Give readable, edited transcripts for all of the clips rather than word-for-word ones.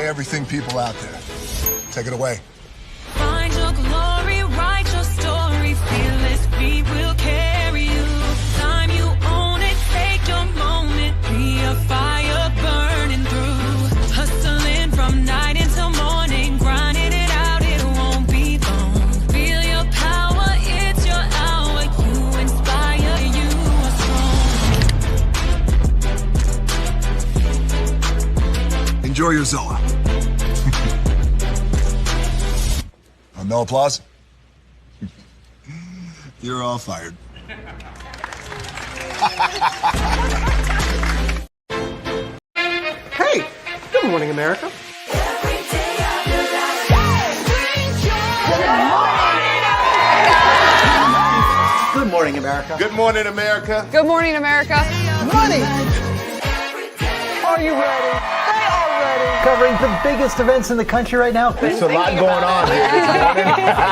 everything people out there. Take it away. Find your glory, write your story, fearless, we will carry you. Time you own it, take your moment, be a fire burning through. Hustling from night until morning, grinding it out, it won't be long. Feel your power, it's your hour, you inspire, you are strong. Enjoy your Zoa. No applause? You're all fired. Hey, good morning, America. Good morning, America. Good morning, America. Good morning, America. Money. Are you ready? They are ready. Covering the biggest events in the country right now. There's a lot going on here.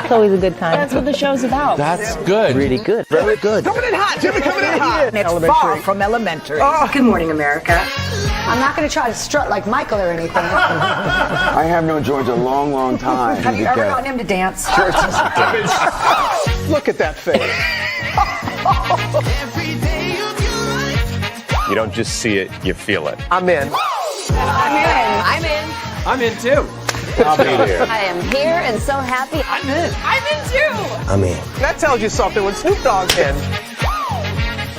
It's always a good time. That's what the show's about. That's good. Really good. Very good. Coming in hot. Jimmy coming in hot. It's far from elementary. Oh. Good morning, America. I'm not going to try to strut like Michael or anything. I have known George a long, long time. Have you ever gotten him to dance? Look at that face. You don't just see it, you feel it. I'm in. I'm in. I'm in too. I'll be there. I am here and so happy. I'm in. I'm in too. I'm in. That tells you something when Snoop Dogg's in.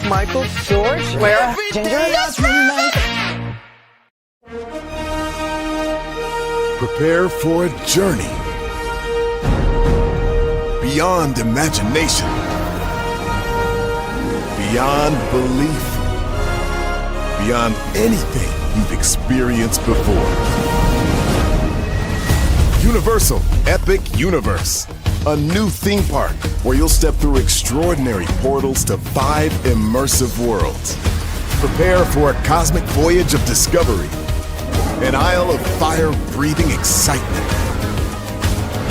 Michael, George, Lara, Ginger. Prepare for a journey beyond imagination, beyond belief, beyond anything you've experienced before. Universal Epic Universe, a new theme park where you'll step through extraordinary portals to 5 immersive worlds. Prepare for a cosmic voyage of discovery, an isle of fire-breathing excitement,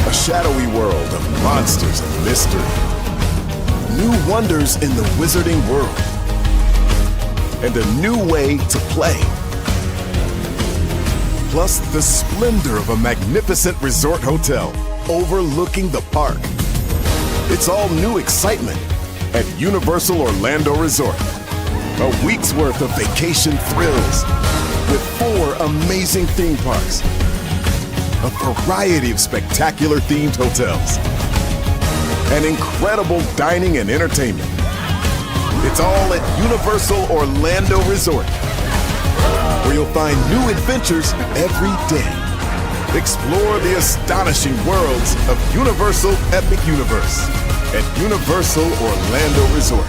a shadowy world of monsters and mystery, new wonders in the wizarding world, and a new way to play. Plus the splendor of a magnificent resort hotel overlooking the park. It's all new excitement at Universal Orlando Resort. A week's worth of vacation thrills with 4 amazing theme parks, a variety of spectacular themed hotels, and incredible dining and entertainment. It's all at Universal Orlando Resort, where you'll find new adventures every day. Explore the astonishing worlds of Universal Epic Universe at Universal Orlando Resort.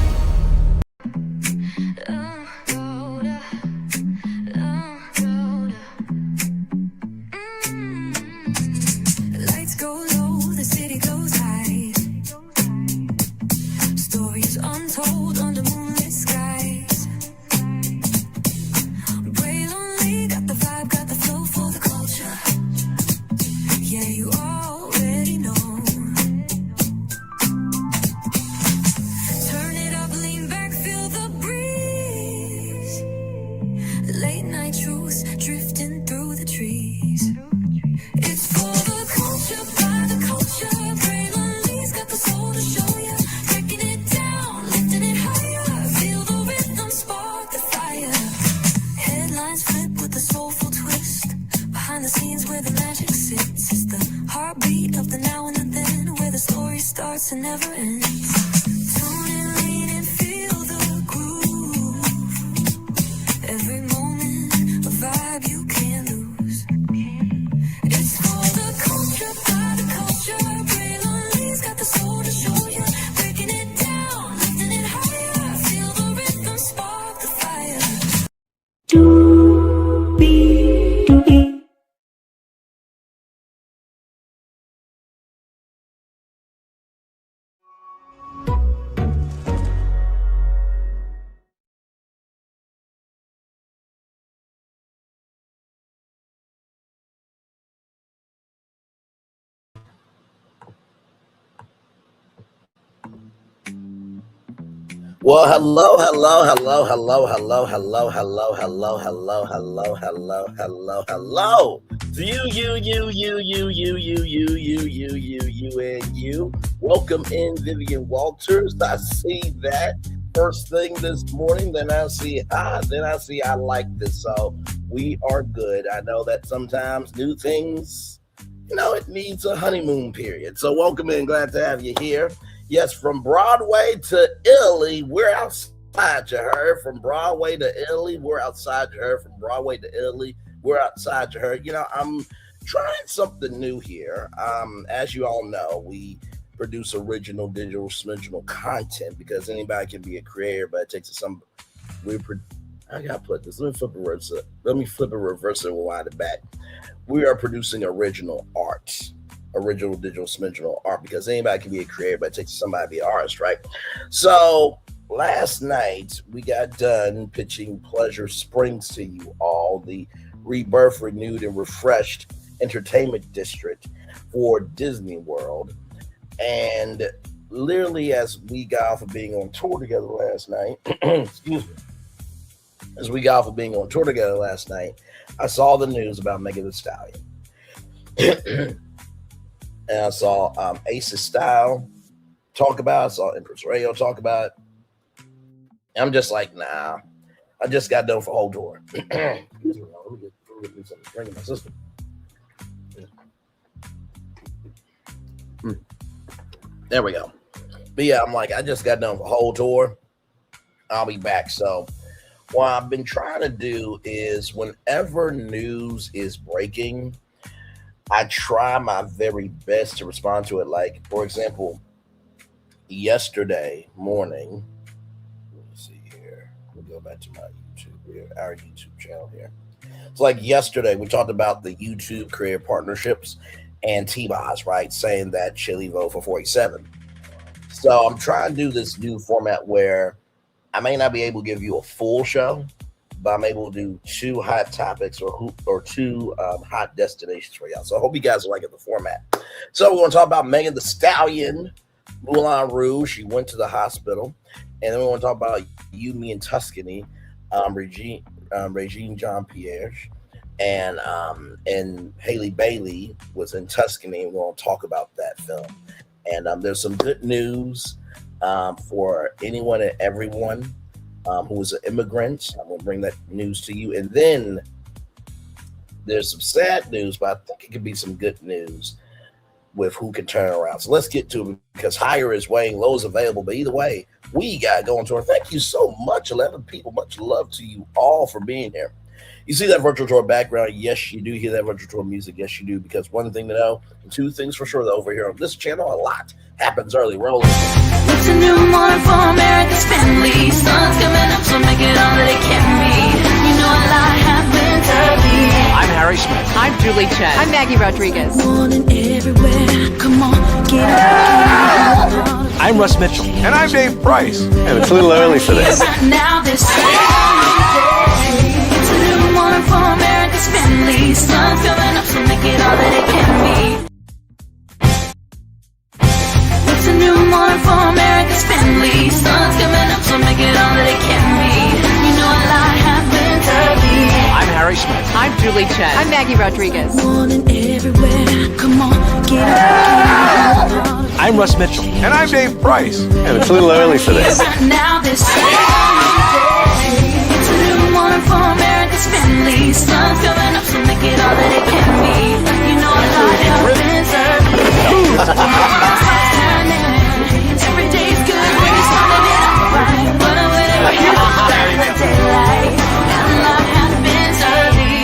Well, hello. You. Welcome in, Vivian Walters. I see that first thing this morning. Then I see I like this. So we are good. I know that sometimes new things, it needs a honeymoon period. So welcome in. Glad to have you here. Yes, from Broadway to Italy, we're outside, you heard. From Broadway to Italy, we're outside, you heard. From Broadway to Italy, we're outside, you heard. I'm trying something new here. As you all know, we produce original digital content because anybody can be a creator, but it takes some. I gotta put this. Let me flip it, reverse it, and wind it back. We are producing original art. Original digital art, because anybody can be a creator, but it takes somebody to be an artist, right? So last night we got done pitching Pleasure Springs to you all, the rebirth, renewed, and refreshed entertainment district for Disney World. And literally, as we got off of being on tour together last night, I saw the news about Megan Thee Stallion. And I saw Ace's Style talk about it. I saw Empress Radio talk about it. And I'm just like, nah. I just got done for a whole tour. Excuse me, let me get me some drink in my system. There we go. But yeah, I'm like, I just got done for a whole tour. I'll be back. So what I've been trying to do is whenever news is breaking, I try my very best to respond to it. Like, for example, yesterday morning, let me see here. We'll go back to my our YouTube channel here. It's like yesterday, we talked about the YouTube creator partnerships and T-Boz, right? Saying that Chili vote for 47. So I'm trying to do this new format where I may not be able to give you a full show, but I'm able to do two hot topics or two hot destinations for y'all. So I hope you guys are liking the format. So we're going to talk about Megan Thee Stallion, Moulin Rouge. She went to the hospital. And then we're going to talk about You, Me, and Tuscany, Regine Jean-Pierre. And Haley Bailey was in Tuscany. And we're going to talk about that film. And there's some good news for anyone and everyone who is an immigrant. I'm going to bring that news to you. And then there's some sad news, but I think it could be some good news with who can turn around. So let's get to it, because higher is weighing, low is available. But either way, we got to go on tour. Thank you so much, 11 people. Much love to you all for being here. You see that virtual tour background? Yes, you do hear that virtual tour music. Yes, you do, because one thing to know, and two things for sure, that over here on this channel, a lot happens early. Roll it. It's a new morning for America's family. Sun's coming up, so make it all that it can be. You know a lot happens early. I'm Harry Smith. I'm Julie Chen. I'm Maggie Rodriguez. Morning everywhere. Come on, get up. I'm Russ Mitchell. And I'm Dave Price. And it's a little early for this. Now this it's a new morning for America's family. Sun's coming up, so make it all that it can be. It's a new morning for America's family. Sun's coming up, so make it all that it can be. You know a lot happens early. I'm Harry Smith. I'm Julie Chen. I'm Maggie Rodriguez. Morning everywhere. Come on, get up. I'm Russ Mitchell. And I'm Dave Price. And it's a little early for this. Now this it's a new morning for America's family. Sun's coming up, so make it all that it can be. You know a lot happens early. Every day's good when you're starting it out right. But whenever you're in the daylight, and a lot happens early.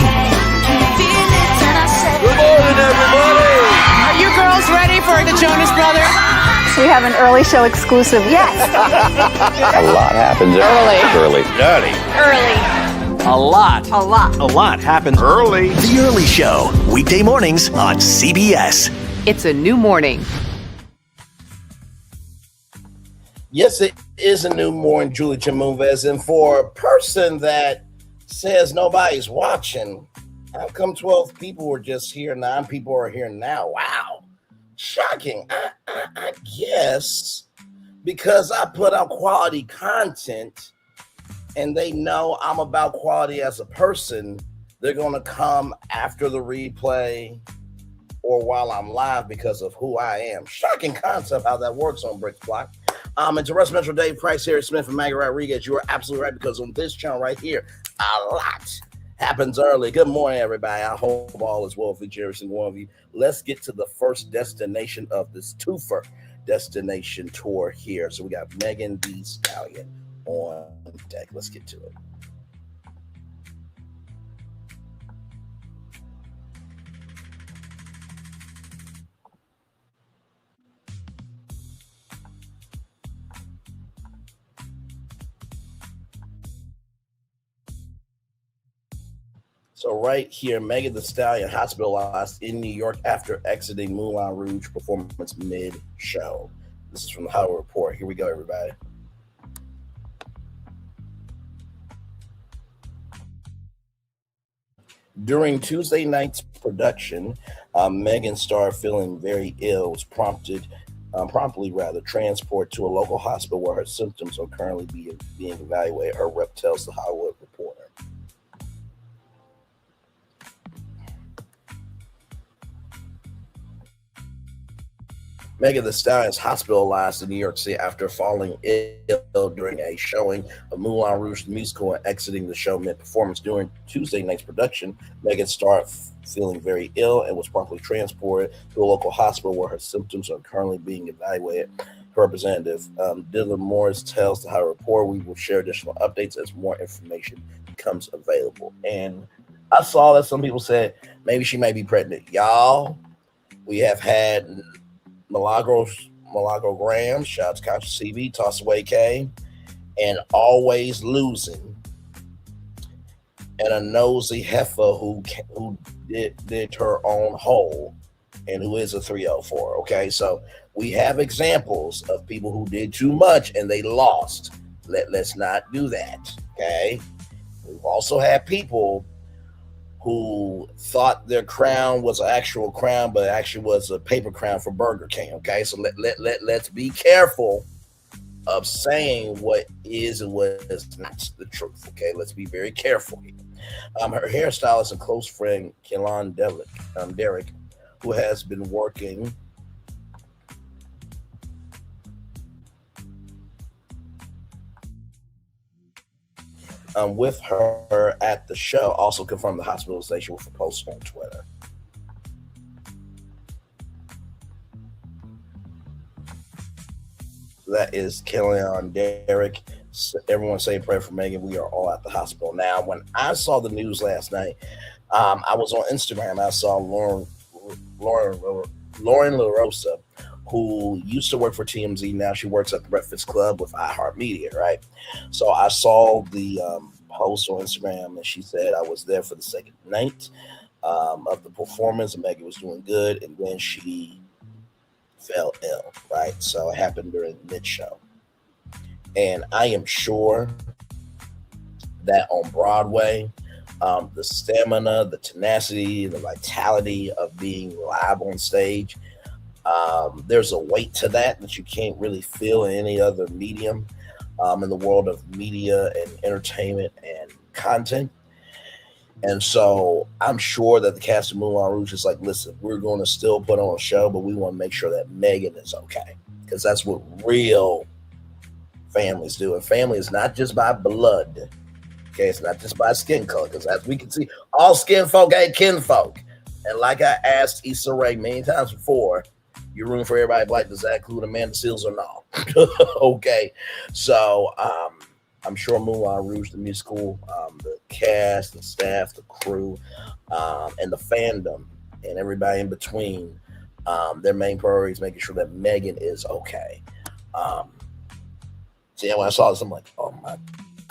Can you feel it? And I say, Good morning, everybody. Are you girls ready for the Jonas Brothers? We have an early show exclusive. Yes. A lot happens early. A lot happens Early. The Early Show, weekday mornings on CBS. It's a new morning. Yes, it is a new morning, Julie Chamouvez. And for a person that says nobody's watching, how come 12 people were just here, 9 people are here now? Wow. Shocking. I guess because I put out quality content and they know I'm about quality as a person, they're going to come after the replay or while I'm live because of who I am. Shocking concept how that works on Brick Block. And to Russ Metro, Dave Price, Harry Smith, and Maggie Rodriguez, you are absolutely right, because on this channel right here, a lot happens early. Good morning, everybody. I hope all is well for each and every single one of you. Let's get to the first destination of this twofer destination tour here. So we got Megan Thee Stallion on deck. Let's get to it. So right here, Megan Thee Stallion hospitalized in New York after exiting Moulin Rouge performance mid-show. This is from the Hollywood Report. Here we go, everybody. During Tuesday night's production, Megan started feeling very ill. Was promptly transported to a local hospital where her symptoms are currently being evaluated. Her rep tells the Hollywood Reporter. Megan Thee Stallion is hospitalized in New York City after falling ill during a showing of Moulin Rouge the musical and exiting the show mid-performance. During Tuesday night's production, Megan started feeling very ill and was promptly transported to a local hospital where her symptoms are currently being evaluated. Her representative, Dylan Morris, tells the Hollywood Report, we will share additional updates as more information becomes available. And I saw that some people said maybe she may be pregnant. Y'all, we have had milagro gramz, shout out to Conscious CB, Toss Away K, and always losing, and a nosey heifer who did her own hole and who is a 304. Okay, so we have examples of people who did too much and they lost. Let's not do that. Okay, we've also had people who thought their crown was an actual crown, but actually was a paper crown for Burger King. Okay, so let's be careful of saying what is and what is not the truth. Okay, let's be very careful here. Her hairstylist and close friend Kelon Derrick, who has been working with her at the show, also confirmed the hospitalization with a post on Twitter. So that is Kellyanne Derrick. Everyone say a prayer for Megan. We are all at the hospital now. When I saw the news last night, I was on Instagram. I saw Lauren LaRosa, who used to work for TMZ. Now she works at the Breakfast Club with iHeartMedia, right? So I saw the post on Instagram, and she said I was there for the second night of the performance, and Megan was doing good, and then she fell ill, right? So it happened during mid-show. And I am sure that on Broadway, the stamina, the tenacity, the vitality of being live on stage, there's a weight to that you can't really feel in any other medium in the world of media and entertainment and content. And so I'm sure that the cast of Moulin Rouge is like, listen, we're going to still put on a show, but we want to make sure that Megan is okay, because that's what real families do. And family is not just by blood. Okay, it's not just by skin color, because as we can see, all skin folk ain't kinfolk. And like I asked Issa Rae many times before, you're rooting for everybody black. Does that include Amanda Seales or no? Okay, so I'm sure Moulin Rouge, the musical, the cast, the staff, the crew, and the fandom, and everybody in between, their main priority is making sure that Megan is okay. So yeah, when I saw this, I'm like, oh my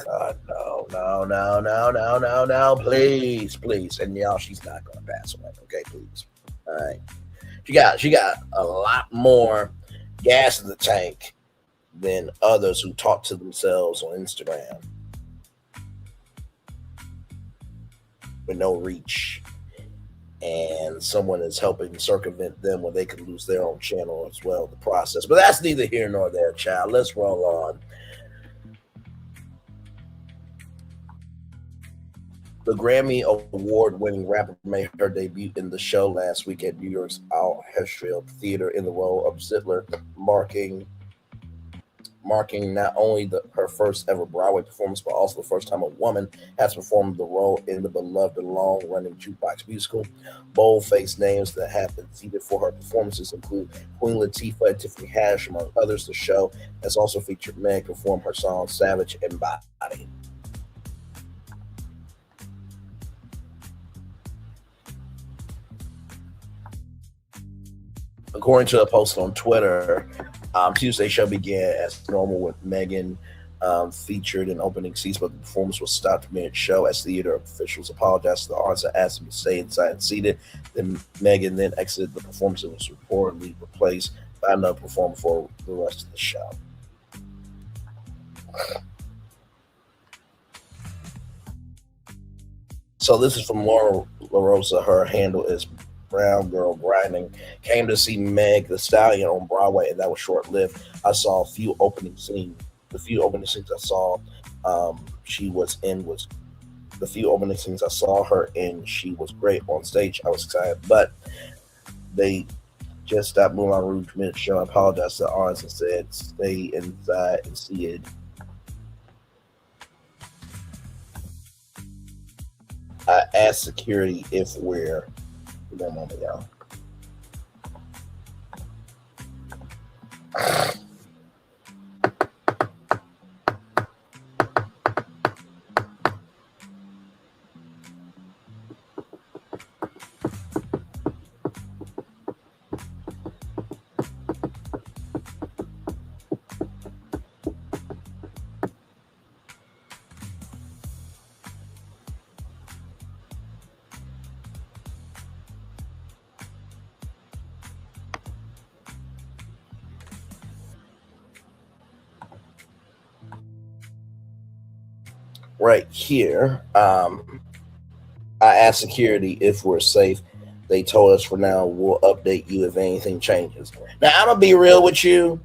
God, no, please. And y'all, she's not gonna pass away. Okay, please. All right. She got a lot more gas in the tank than others who talk to themselves on Instagram with no reach and someone is helping circumvent them when they can lose their own channel as well, the process. But that's neither here nor there, child. Let's roll on. The Grammy Award-winning rapper made her debut in the show last week at New York's Al-Hesriel Theater in the role of Zitler, marking not only her first ever Broadway performance, but also the first time a woman has performed the role in the beloved and long-running jukebox musical. Bold-faced names that have been seated for her performances include Queen Latifah and Tiffany Haddish, among others. The show has also featured Meg perform her song Savage and Body. According to a post on Twitter, Tuesday's show began as normal with Megan featured in opening seats, but the performance was stopped mid-show as theater officials apologized to the audience and asked them to stay inside and seated. Then Megan exited the performance and was reportedly replaced by another performer for the rest of the show. So this is from Lauren LaRosa. Her handle is Brown Girl Grinding. Came to see Meg the Stallion on Broadway, and that was short-lived. I saw a few opening scenes. The few opening scenes I saw she was in was the few opening scenes I saw her in. She was great on stage. I was excited, but they just stopped Moulin Rouge mid-show. I apologized to the audience and said, "Stay inside and see it." I asked security if we're. One moment, y'all. Right here, I asked security if we're safe. They told us for now we'll update you if anything changes. Now, I'm going to be real with you.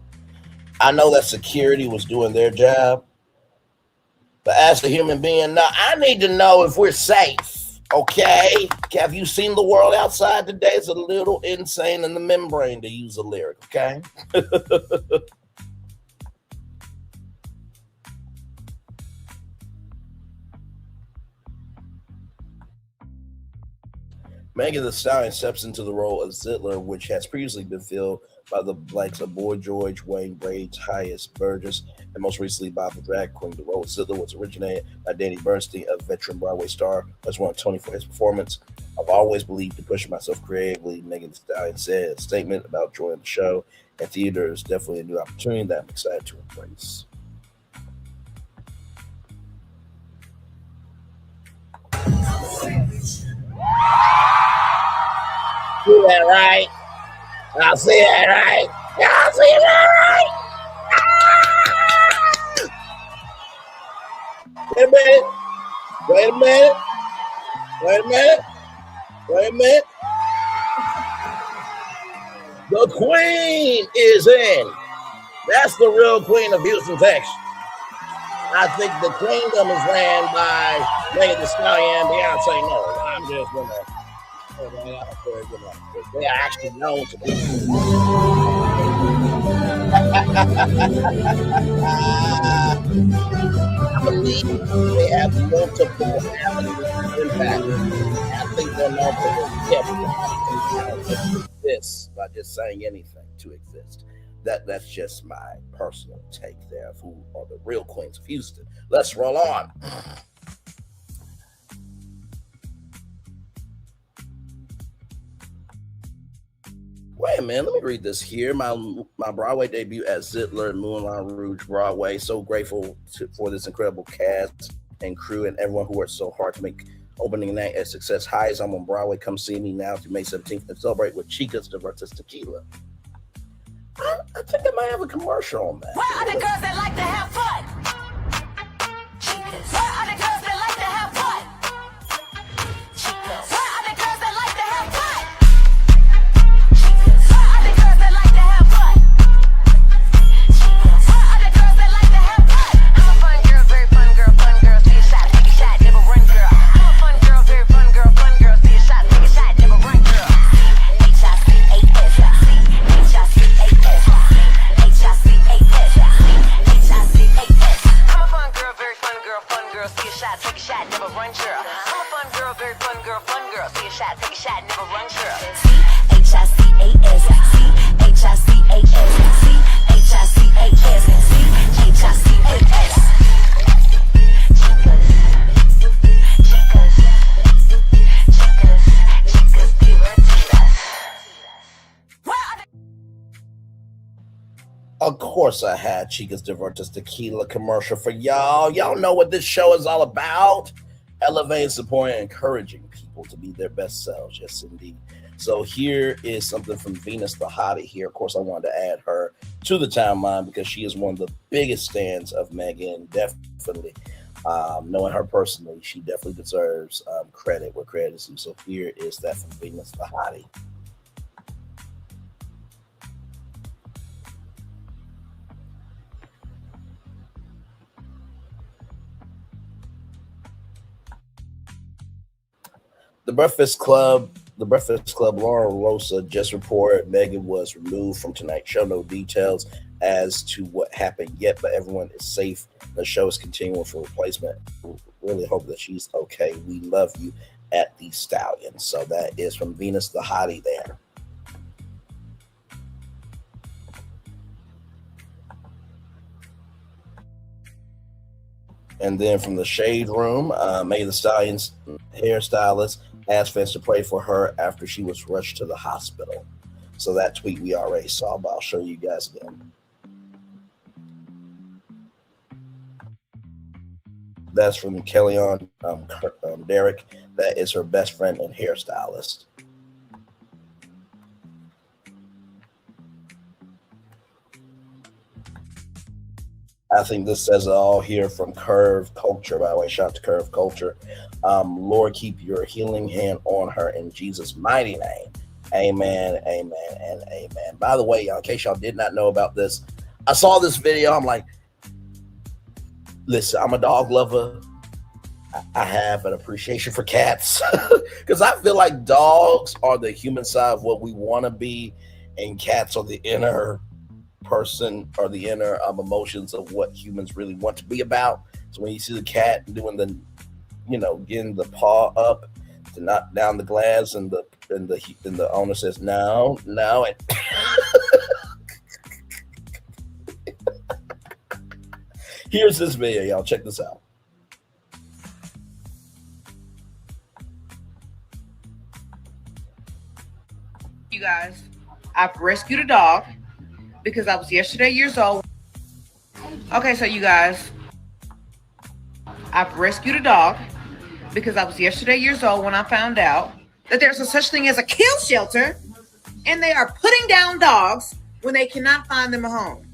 I know that security was doing their job. But as a human being, now I need to know if we're safe, okay? Have you seen the world outside today? It's a little insane in the membrane, to use a lyric, okay? Megan Thee Stallion steps into the role of Zitler, which has previously been filled by the likes of Boy George, Wayne Brady, Tyus Burgess, and most recently by the drag queen. The role of Zitler was originated by Danny Bernstein, a veteran Broadway star, as won a Tony for his performance. I've always believed in pushing myself creatively, Megan Thee Stallion said. A statement about joining the show and theater is definitely a new opportunity that I'm excited to embrace. See that right? I'll see that right. Y'all see that right? Ah! Wait a minute. Wait a minute. Wait a minute. Wait a minute. The queen is in. That's the real queen of Houston, Texas. I think the kingdom is ran by Megan Thee Stallion and Beyonce. No, I'm just going to. They are actually known to be. I believe they have multiple avenues of impact. I think they're known to exist by just saying anything to exist. That's just my personal take there of who are the real queens of Houston. Let's roll on. Wait a minute, let me read this here. My Broadway debut at Zitler and Moulin Rouge Broadway. So grateful for this incredible cast and crew and everyone who worked so hard to make opening night a success. Hi, I'm on Broadway. Come see me now through May 17th and celebrate with Chicas versus Tequila. I think I might have a commercial on that. Where are the girls that like to have fun? Where are the girls that like to have fun? Where are the girls that like to have Of course I had Chicas Divertas Tequila commercial for y'all. Y'all know what this show is all about. Elevating, supporting, encouraging people to be their best selves. Yes, indeed. So here is something from Venus the Hottie here. Of course, I wanted to add her to the timeline because she is one of the biggest fans of Megan. Definitely. Knowing her personally, she definitely deserves credit where credit is due. So here is that from Venus the Hottie. The Breakfast Club, Lauren LaRosa just reported Megan was removed from tonight's show. No details as to what happened yet, but everyone is safe. The show is continuing for replacement. Really hope that she's okay. We love you at the Stallion. So that is from Venus the Hottie there. And then from the Shade Room, May the Stallion's hairstylist asked fans to pray for her after she was rushed to the hospital. So that tweet we already saw, but I'll show you guys again. That's from Kellyanne Derrick. That is her best friend and hairstylist. I think this says it all here from Curve Culture. By the way, shout out to Curve Culture. Lord, keep your healing hand on her in Jesus' mighty name. Amen, amen, and amen. By the way, in case y'all did not know about this, I saw this video. I'm like, listen, I'm a dog lover. I have an appreciation for cats because I feel like dogs are the human side of what we want to be, and cats are the inner person or the inner emotions of what humans really want to be about. So when you see the cat doing the, getting the paw up to knock down the glass, and the owner says no, and here's this video, y'all. Check this out. You guys, I've rescued a dog because I was yesterday years old. Okay, so you guys, I've rescued a dog because I was yesterday years old when I found out that there's a such thing as a kill shelter, and they are putting down dogs when they cannot find them a home.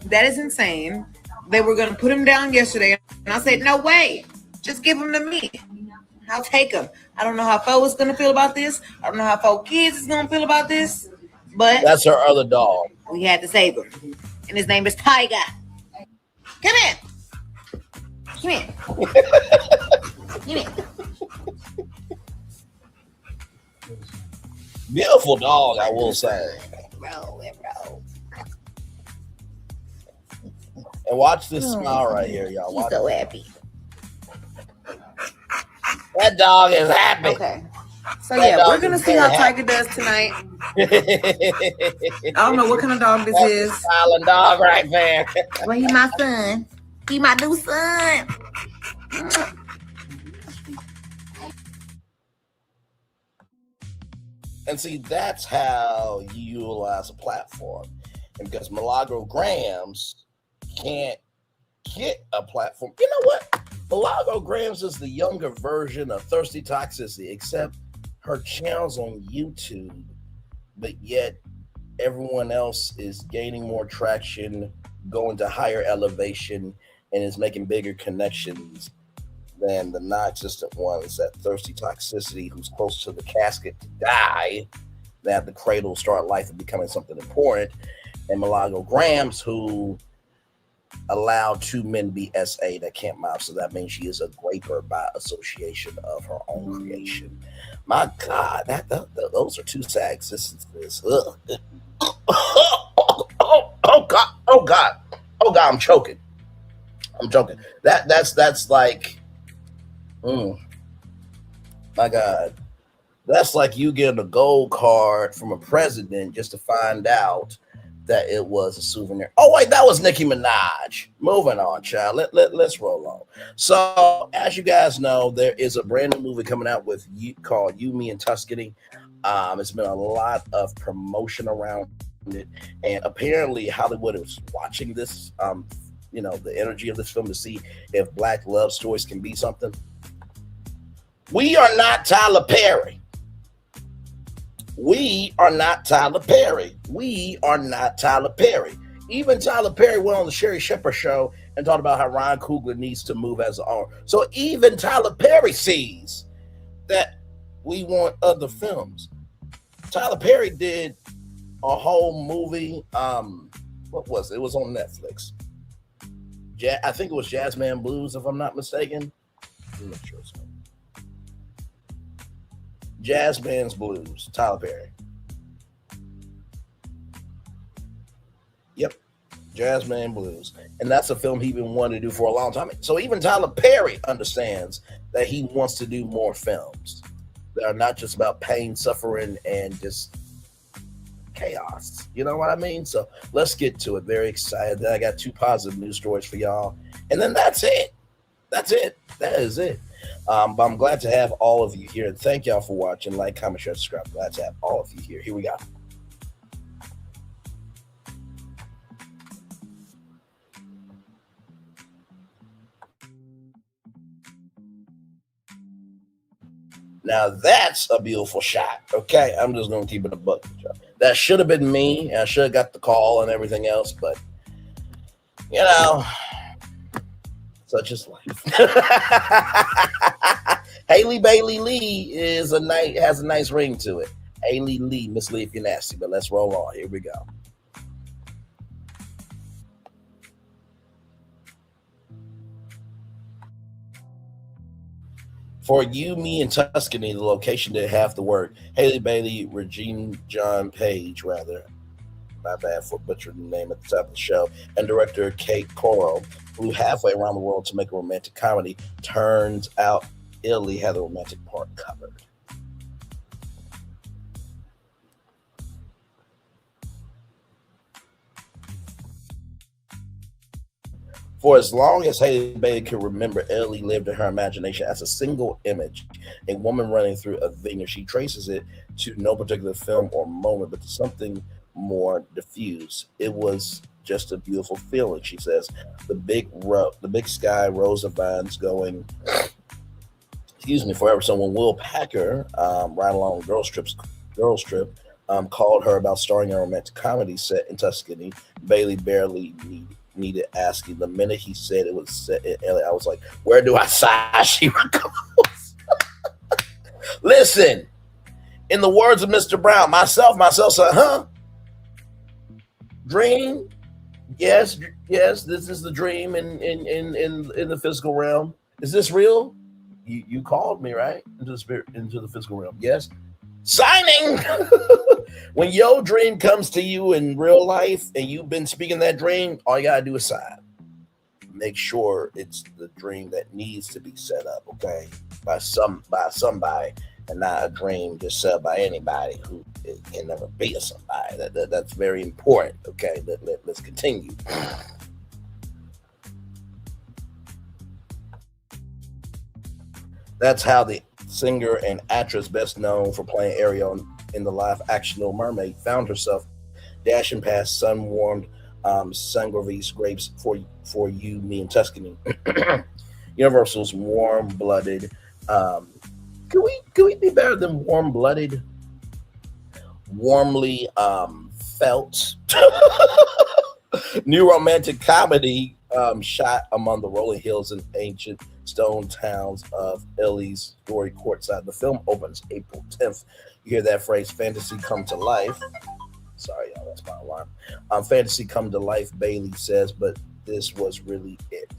That is insane. They were going to put him down yesterday, and I said, no way, just give him to me. I'll take him. I don't know how Fo is going to feel about this. I don't know how Fo Kids is going to feel about this, but that's her other dog. We had to save him, and his name is Tiger. Come in. Come in. Come in. Beautiful dog, I will say. Bro. And watch this smile right here, y'all. He's so happy. That dog is happy. Okay. So yeah, we're gonna see how Tiger does tonight. I don't know what kind of dog this is. Silent dog right there. Well, he my son. He my new son. And see, that's how you utilize a platform. And because Milagro Gramz can't get a platform. You know what? Milagro Gramz is the younger version of Thirsty Toxicity, except her channel's on YouTube, but yet everyone else is gaining more traction, going to higher elevation, and is making bigger connections than the non-existent ones. That Thirsty Toxicity, who's close to the casket to die, that the cradle start life and becoming something important, and Milagro Gramz, who allowed two men be SA that can't mouth, so that means she is a graper by association of her own creation. My God, those are two sad existences. Oh God, I'm choking. That's like, my God, that's like you getting a gold card from a president just to find out that it was a souvenir. Oh wait, that was Nicki Minaj. Moving on, child. Let's roll on. So, as you guys know, there is a brand new movie coming out with called You, Me, and Tuscany. It's been a lot of promotion around it. And apparently Hollywood is watching this, the energy of this film to see if black love stories can be something. We are not Tyler Perry. We are not Tyler Perry. We are not Tyler Perry. Even Tyler Perry went on the Sherry Shepherd show and talked about how Ryan Coogler needs to move as an owner. So even Tyler Perry sees that we want other films. Tyler Perry did a whole movie. What was it? It was on Netflix. I think it was Jazzman Blues, if I'm not mistaken. I'm not sure. Jazzman's Blues, Tyler Perry. Yep, Jazzman Blues. And that's a film he's been wanting to do for a long time. So even Tyler Perry understands that he wants to do more films that are not just about pain, suffering, and just chaos. You know what I mean? So let's get to it. Very excited. I got 2 positive news stories for y'all. And then that's it. That's it. That is it. But I'm glad to have all of you here. And thank y'all for watching. Like, comment, share, subscribe. Glad to have all of you here. Here we go. Now that's a beautiful shot. Okay, I'm just gonna keep it a buck. That should have been me. I should have got the call and everything else, but such is life. Haley Bailey Lee has a nice ring to it. Haley Lee, Miss Lee if you're nasty, but let's roll on. Here we go. For You, Me, and Tuscany, the location did half the work. Haley Bailey, Regina John Page, rather. My bad for butchering the name at the top of the show. And director Kate Coro flew halfway around the world to make a romantic comedy. Turns out Italy had the romantic part covered. For as long as Haley Bailey could remember, Italy lived in her imagination as a single image, a woman running through a vineyard. She traces it to no particular film or moment, but to something more diffuse. It was just a beautiful feeling, she says. The big sky, rows of vines going, forever. Someone, Will Packer, right along Girls Trip, called her about starring a romantic comedy set in Tuscany. Bailey barely needed asking. The minute he said it was set in LA, I was like, where do I sigh? She recalls. Listen, in the words of Mr. Brown, myself said, huh? Dream? Yes, this is the dream in the physical realm. Is this real? You called me, right? Into the physical realm. Yes. Signing. When your dream comes to you in real life and you've been speaking that dream, all you gotta do is sign. Make sure it's the dream that needs to be set up, okay? By somebody, and not a dream just set up by anybody who can never be a somebody. That's very important, okay? Let's continue. That's how the singer and actress best known for playing Ariel in the live-action Little Mermaid found herself dashing past sun-warmed Sangiovese grapes for You, Me, and Tuscany. Universal's warm-blooded. Could we be better than warm-blooded? Warmly felt new romantic comedy shot among the rolling hills and ancient stone towns of Italy's story courtside. The film opens April 10th. You hear that phrase, fantasy come to life. Sorry, y'all, that's my alarm. Fantasy come to life, Bailey says, but this was really it.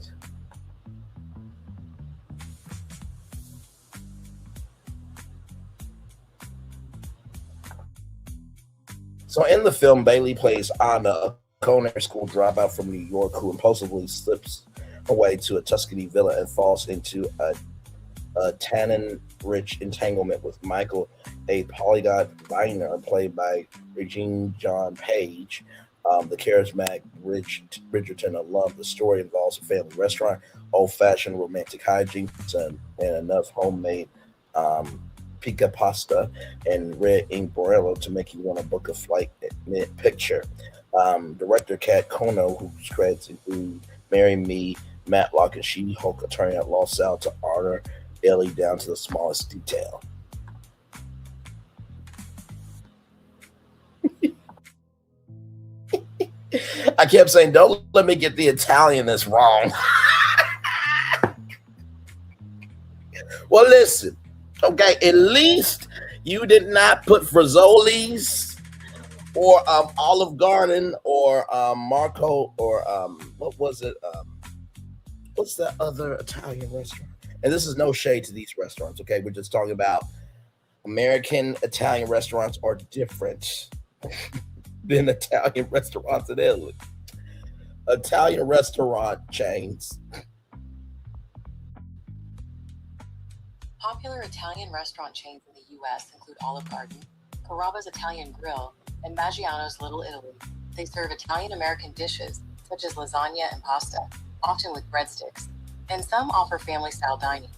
So in the film, Bailey plays Anna, a culinary school dropout from New York who impulsively slips away to a Tuscany villa and falls into a tannin-rich entanglement with Michael, a polyglot diner played by Regina John Page, the charismatic Bridgerton alum. The story involves a family restaurant, old-fashioned romantic hijinks, and enough homemade pica pasta and red ink Borello to make you want to book a flight at mid-picture. Director Kat Kono, whose credits include Marry Me, Matlock, and She-Hulk attorney at law, Sal to honor Ellie down to the smallest detail. I kept saying, don't let me get the Italian this wrong. Well, listen, okay, at least you did not put Frizzolis or Olive Garden or Marco or what was it? What's that other Italian restaurant? And this is no shade to these restaurants, okay? We're just talking about American Italian restaurants are different than Italian restaurants in Italy. Italian restaurant chains. Popular Italian restaurant chains in the U.S. include Olive Garden, Carrabba's Italian Grill, and Maggiano's Little Italy. They serve Italian-American dishes, such as lasagna and pasta, often with breadsticks, and some offer family-style dining.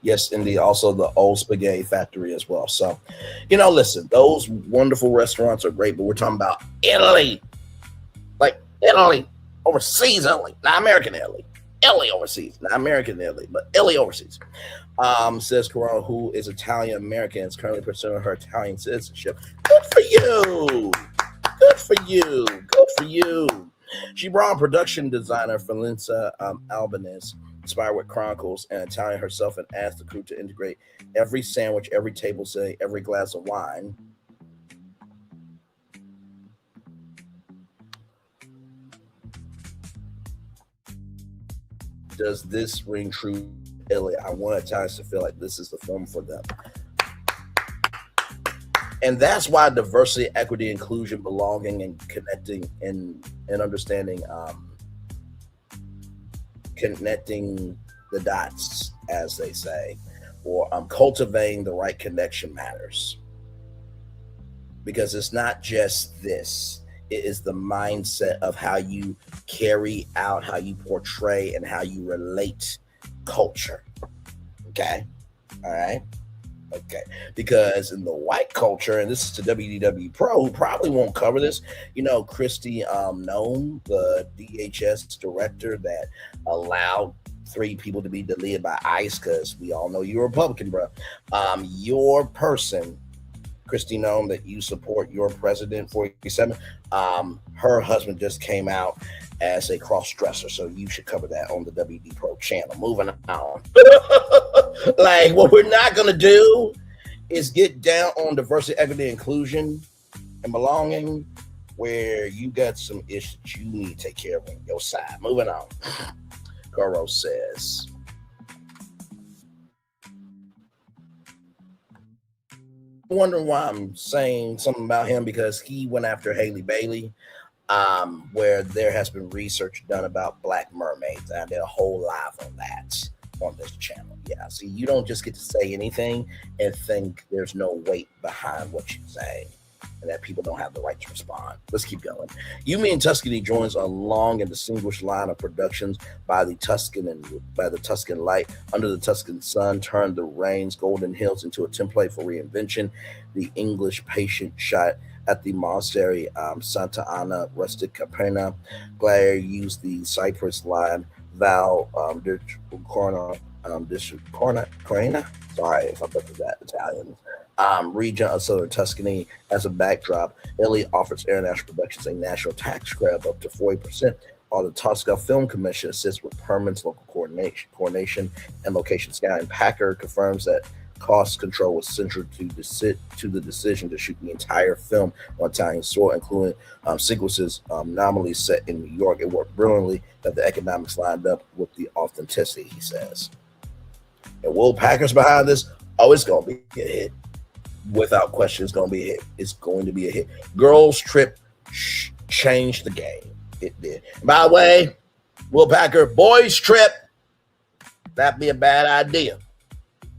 Yes, indeed. Also, the Old Spaghetti Factory as well. So, listen, those wonderful restaurants are great, but we're talking about Italy. Like Italy, overseas Italy, not American Italy. Italy overseas, not American Italy, but Italy overseas. Says Corona, who is Italian American, is currently pursuing her Italian citizenship. Good for you. Good for you. Good for you. She brought on production designer Valenza Albanese, inspired with Chronicles and Italian herself, and asked the crew to integrate every sandwich, every table setting, every glass of wine. Does this ring true? Italy? I want Italians to feel like this is the film for them. And that's why diversity, equity, inclusion, belonging, and connecting and understanding, connecting the dots, as they say, or cultivating the right connection matters. Because it's not just this. It is the mindset of how you carry out, how you portray, and how you relate culture. Okay? All right? Okay. Because in the white culture, and this is to WDW Pro, who probably won't cover this, Christy Nome, the DHS director that allowed 3 people to be deleted by ICE, because we all know you're a Republican, bro. Your person, Christy Nome, that you support your president 47, her husband just came out as a cross-dresser, so you should cover that on the WD Pro channel. Moving on. Like, what we're not going to do is get down on diversity, equity, inclusion, and belonging, where you got some issues you need to take care of on your side. Moving on. Garo says, wondering why I'm saying something about him, because he went after Haley Bailey, where there has been research done about black mermaids. I did a whole live on that on this channel. Yeah, see, you don't just get to say anything and think there's no weight behind what you say and that people don't have the right to respond. Let's keep going. You Mean Tuscany joins a long and distinguished line of productions by the Tuscan Light, Under the Tuscan Sun, turned the Rain's Golden Hills into a template for reinvention. The English Patient shot at the monastery Santa Ana Rustic Caperna. Glare used the Cypress line Val Corna, sorry if I butchered that Italian, region of southern Tuscany as a backdrop. Italy offers international productions a national tax credit up to 40%, while the Tosca Film Commission assists with permits, local coordination, and location scouting. Packer confirms that cost control was central to the decision to shoot the entire film on Italian soil, including sequences nominally set in New York. It worked brilliantly that the economics lined up with the authenticity, he says. And Will Packer's behind this? Oh, it's going to be a hit. Without question, it's going to be a hit. It's going to be a hit. Girls Trip changed the game. It did. By the way, Will Packer, Boys Trip, that'd be a bad idea.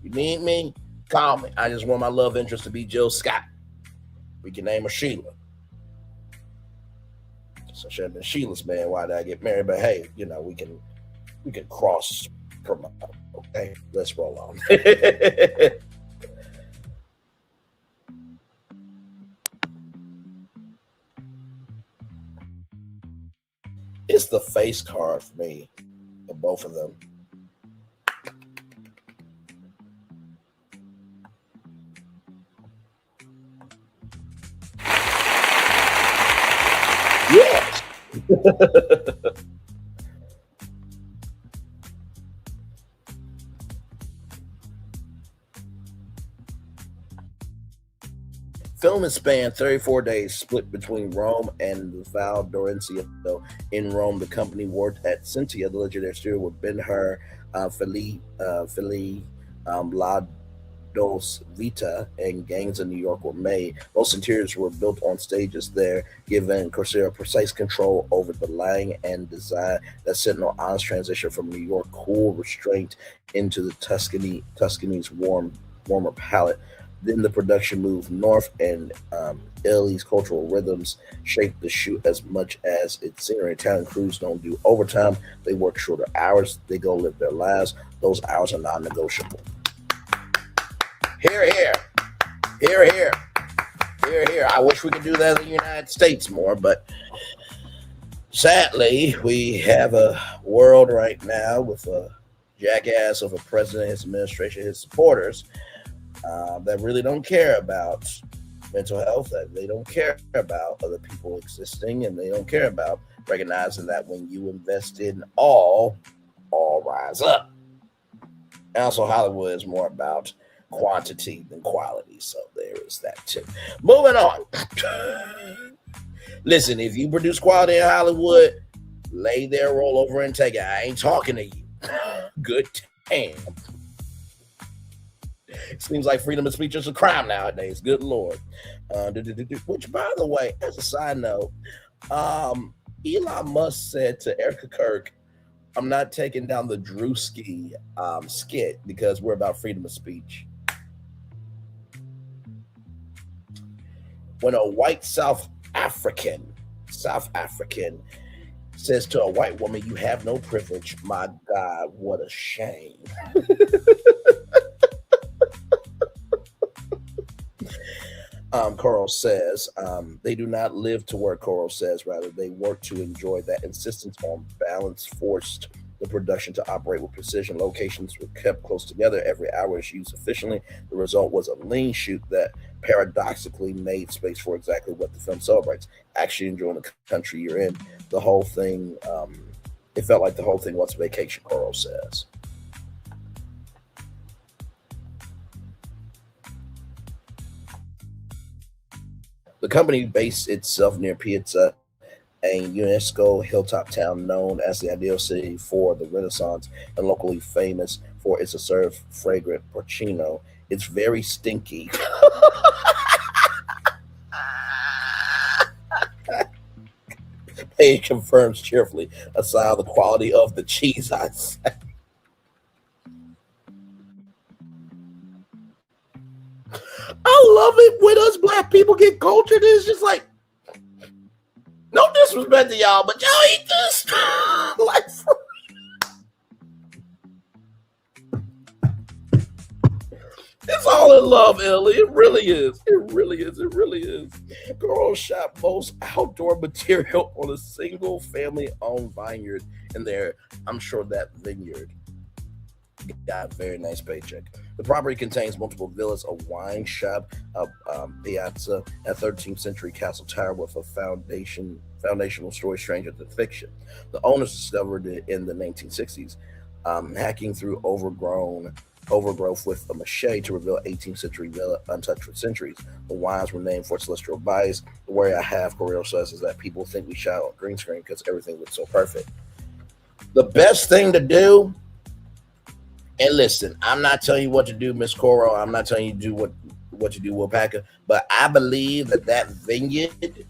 You need me? Call me. I just want my love interest to be Jill Scott. We can name her Sheila. So should have been Sheila's man. Why did I get married? But hey, we can cross promote. Okay, let's roll on. It's the face card for me, of both of them. Yes. Film is spanned 34 days, split between Rome and the Val d'Orencio. In Rome, the company worked at Cynthia, the legendary studio with Ben-Hur, Fili, La Dolce Vita, and gangs in New York were made. Most interiors were built on stages there, giving Corsair precise control over the lighting and design that set an honest transition from New York cool restraint into the Tuscany's warmer palette. Then the production moved north, and Italy's cultural rhythms shaped the shoot as much as its scenery. Italian crews don't do overtime. They work shorter hours. They go live their lives. Those hours are non-negotiable. Hear, hear. Hear, hear. Hear, hear. I wish we could do that in the United States more, but sadly, we have a world right now with a jackass of a president, his administration, his supporters, that really don't care about mental health, that they don't care about other people existing, and they don't care about recognizing that when you invest in all rise up. And also, Hollywood is more about quantity than quality, so there is that too. Moving on. Listen, if you produce quality in Hollywood, lay there, roll over, and take it. I ain't talking to you. Good damn. It seems like freedom of speech is a crime nowadays. Good Lord. Which, by the way, as a side note, Elon Musk said to Erica Kirk, I'm not taking down the Drewski skit because we're about freedom of speech. When a white South African says to a white woman, you have no privilege, my God, what a shame. Coral says, they do not live to work, Coral says, rather they work to enjoy. That insistence on balance forced the production to operate with precision. Locations were kept close together. Every hour was used efficiently. The result was a lean shoot that paradoxically made space for exactly what the film celebrates. Actually enjoying the country you're in. The whole thing, it felt like the whole thing was vacation, Coral says. The company based itself near Piazza, a UNESCO hilltop town known as the ideal city for the Renaissance and locally famous for its served fragrant porcino. It's very stinky. Page confirms cheerfully, aside the quality of the cheese, I say. I love it when us black people get cultured. It's just like, no disrespect to y'all, but y'all eat this. Like, it's all in love, Ellie. It really is. It really is. It really is. Girl shot most outdoor material on a single family-owned vineyard in there. I'm sure that vineyard got a very nice paycheck. The property contains multiple villas, a wine shop, a piazza, a 13th century castle tower with a foundational story stranger than fiction. The owners discovered it in the 1960s, hacking through overgrowth with a machete to reveal 18th century villa untouched for centuries. The wines were named for celestial bodies. The worry I have, Correo says, is that people think we shot on green screen because everything looks so perfect. The best thing to do, and listen, I'm not telling you what to do, Miss Coro. I'm not telling you to do what to do, Will Packer. But I believe that vineyard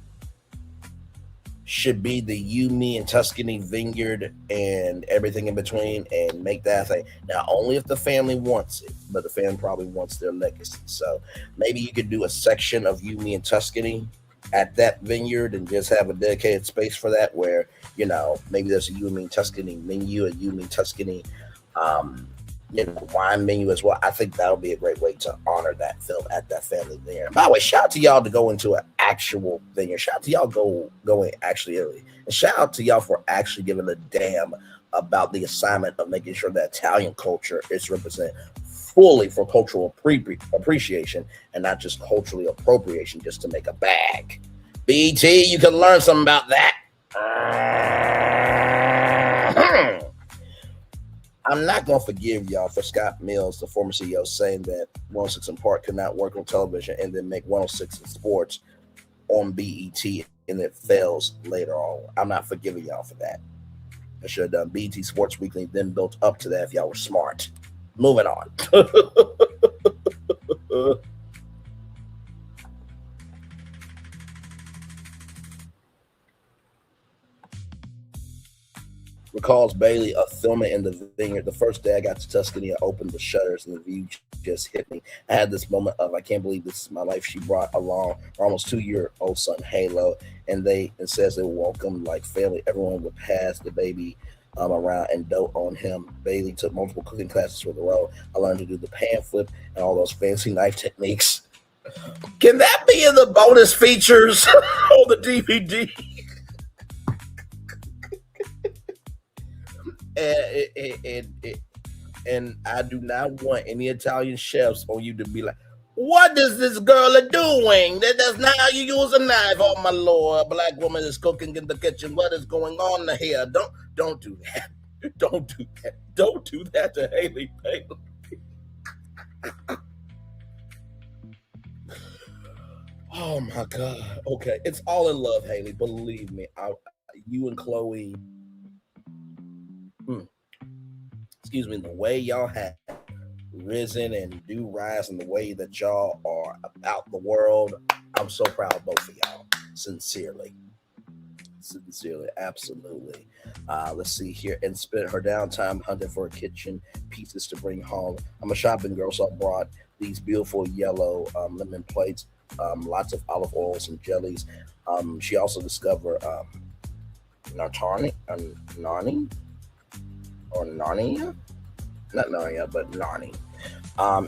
should be the You, Me, and Tuscany vineyard and everything in between, and make that thing. Now, only if the family wants it, but the family probably wants their legacy. So maybe you could do a section of You, Me, and Tuscany at that vineyard and just have a dedicated space for that where, you know, maybe there's a You, Me, and Tuscany menu, a You, Me, Tuscany wine menu as well. I think that'll be a great way to honor that film at that family there. By the way, shout out to y'all to go into an actual thing. And shout out to y'all going actually Italy. And shout out to y'all for actually giving a damn about the assignment of making sure that Italian culture is represented fully for cultural appreciation and not just culturally appropriation just to make a bag. BT, you can learn something about that. I'm not going to forgive y'all for Scott Mills, the former CEO, saying that 106 in Park could not work on television and then make 106 in Sports on BET and it fails later on. I'm not forgiving y'all for that. I should have done BET Sports Weekly, then built up to that if y'all were smart. Moving on. Recalls Bailey of filming in the vineyard. The first day I got to Tuscany, I opened the shutters and the view just hit me. I had this moment of, I can't believe this is my life. She brought along her almost 2-year-old son, Halo, and says they were welcome like family. Everyone would pass the baby around and dote on him. Bailey took multiple cooking classes for the role. I learned to do the pan flip and all those fancy knife techniques. Can that be in the bonus features on the DVD? And I do not want any Italian chefs on you to be like, what is this girl doing? That's not how you use a knife. Oh my Lord, a black woman is cooking in the kitchen. What is going on here? Don't do that. Don't do that. Don't do that to Haley Bailey. Oh my God. Okay, it's all in love, Haley. Believe me. You and Chloe. Excuse me, the way y'all have risen and do rise in the way that y'all are about the world, I'm so proud of both of y'all. Sincerely, absolutely. Let's see here. And spent her downtime hunting for kitchen pieces to bring home. I'm a shopping girl, so I brought these beautiful yellow lemon plates, lots of olive oils and jellies. She also discovered Narnia, not Narnia, but Narnia,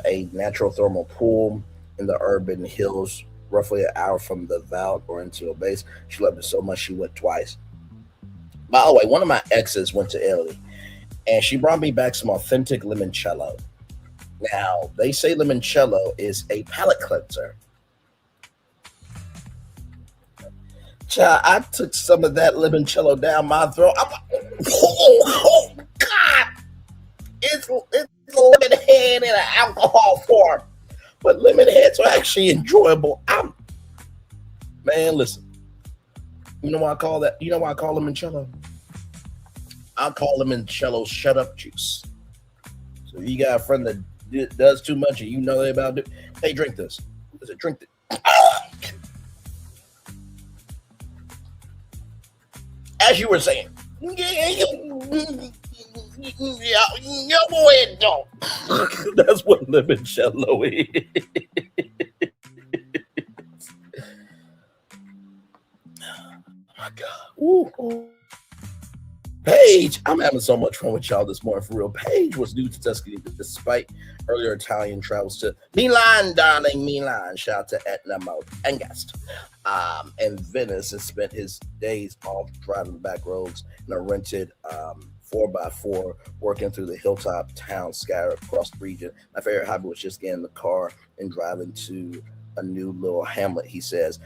a natural thermal pool in the urban hills, roughly an hour from the Val or into a base. She loved it so much she went twice. By the way, one of my exes went to Italy, and she brought me back some authentic limoncello. Now, they say limoncello is a palate cleanser. Child, I took some of that limoncello down my throat. I'm like, oh God! It's a lemon head in an alcohol form, but lemon heads are actually enjoyable. Man, listen. You know why I call that? You know why I call limoncello? I call limoncello shut up juice. So if you got a friend that does too much and you know they about to do, hey, drink this. Drink it. As you were saying, that's what limoncello is. My God. Ooh. Paige, I'm having so much fun with y'all this morning, for real. Paige was new to Tuscany despite earlier Italian travels to Milan, darling, Milan. Shout out to Etna Angast. And Venice, and spent his days off driving back roads in a rented 4x4, working through the hilltop towns scattered across the region. My favorite hobby was just getting in the car and driving to a new little hamlet, he says.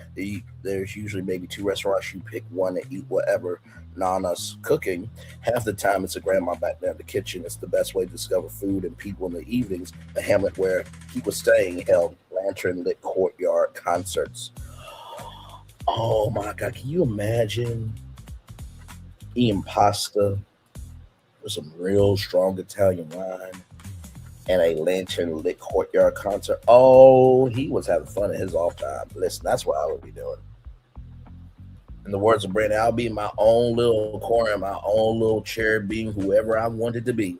There's usually maybe 2 restaurants. You pick one and eat whatever Nana's cooking. Half the time it's a grandma back there in the kitchen. It's the best way to discover food and people in the evenings. The hamlet where he was staying held lantern-lit courtyard concerts. Oh my God, can you imagine eating pasta with some real strong Italian wine and a lantern-lit courtyard concert? Oh, he was having fun in his off time. Listen, that's what I would be doing. In the words of Brandon, I'll be in my own little corner, my own little chair, being whoever I wanted to be.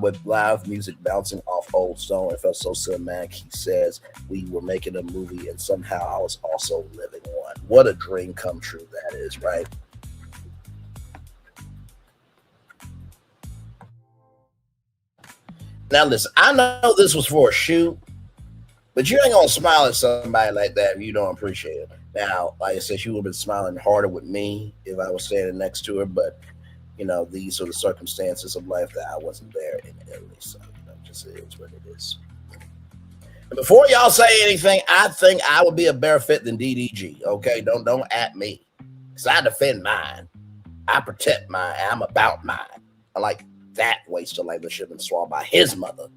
With live music bouncing off old stone. It felt so cinematic. He says we were making a movie and somehow I was also living one. What a dream come true that is, right? Now listen, I know this was for a shoot, but you ain't gonna smile at somebody like that if you don't appreciate it. Now, like I said, she would have been smiling harder with me if I was standing next to her, but these are the circumstances of life that I wasn't there in Italy, so just is what it is. And before y'all say anything, I think I would be a better fit than DDG. Okay, don't at me, because I defend mine, I protect mine, I'm about mine. I like that waste of life that should have been swallowed by his mother.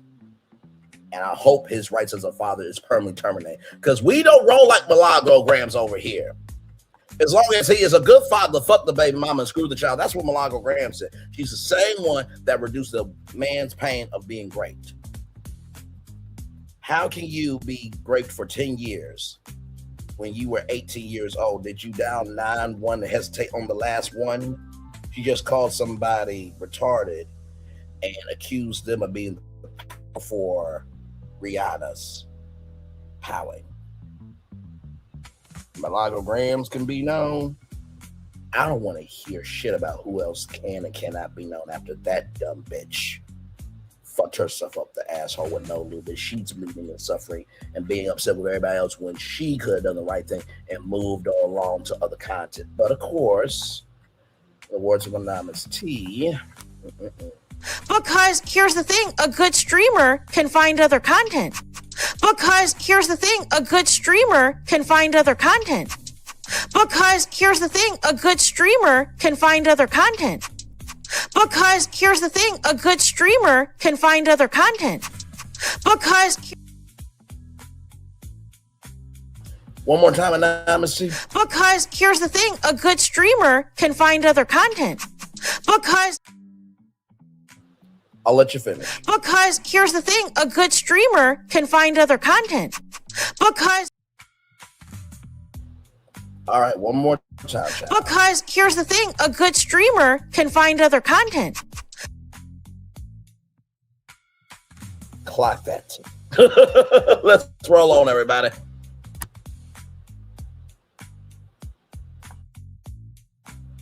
And I hope his rights as a father is permanently terminated. Because we don't roll like milagro gramz over here. As long as he is a good father, fuck the baby mama and screw the child. That's what milagro gramz said. She's the same one that reduced the man's pain of being raped. How can you be raped for 10 years when you were 18 years old? Did you down 9-1 to hesitate on the last one? She just called somebody retarded and accused them of being for Rihanna's powing. Milagro gramz can be known. I don't want to hear shit about who else can and cannot be known after that dumb bitch fucked herself up the asshole with no lube, and she's bleeding and suffering and being upset with everybody else when she could have done the right thing and moved along to other content. But of course, in the words of Anonymous T, because here's the thing, a good streamer can find other content. Because here's the thing, a good streamer can find other content. Because here's the thing, a good streamer can find other content. Because here's the thing, a good streamer can find other content. Because one more time, Anonymous T. Because here's the thing, a good streamer can find other content. Because I'll let you finish. Because here's the thing, a good streamer can find other content. Because all right, one more time, child. Because here's the thing, a good streamer can find other content. Clock that. Let's roll on, everybody.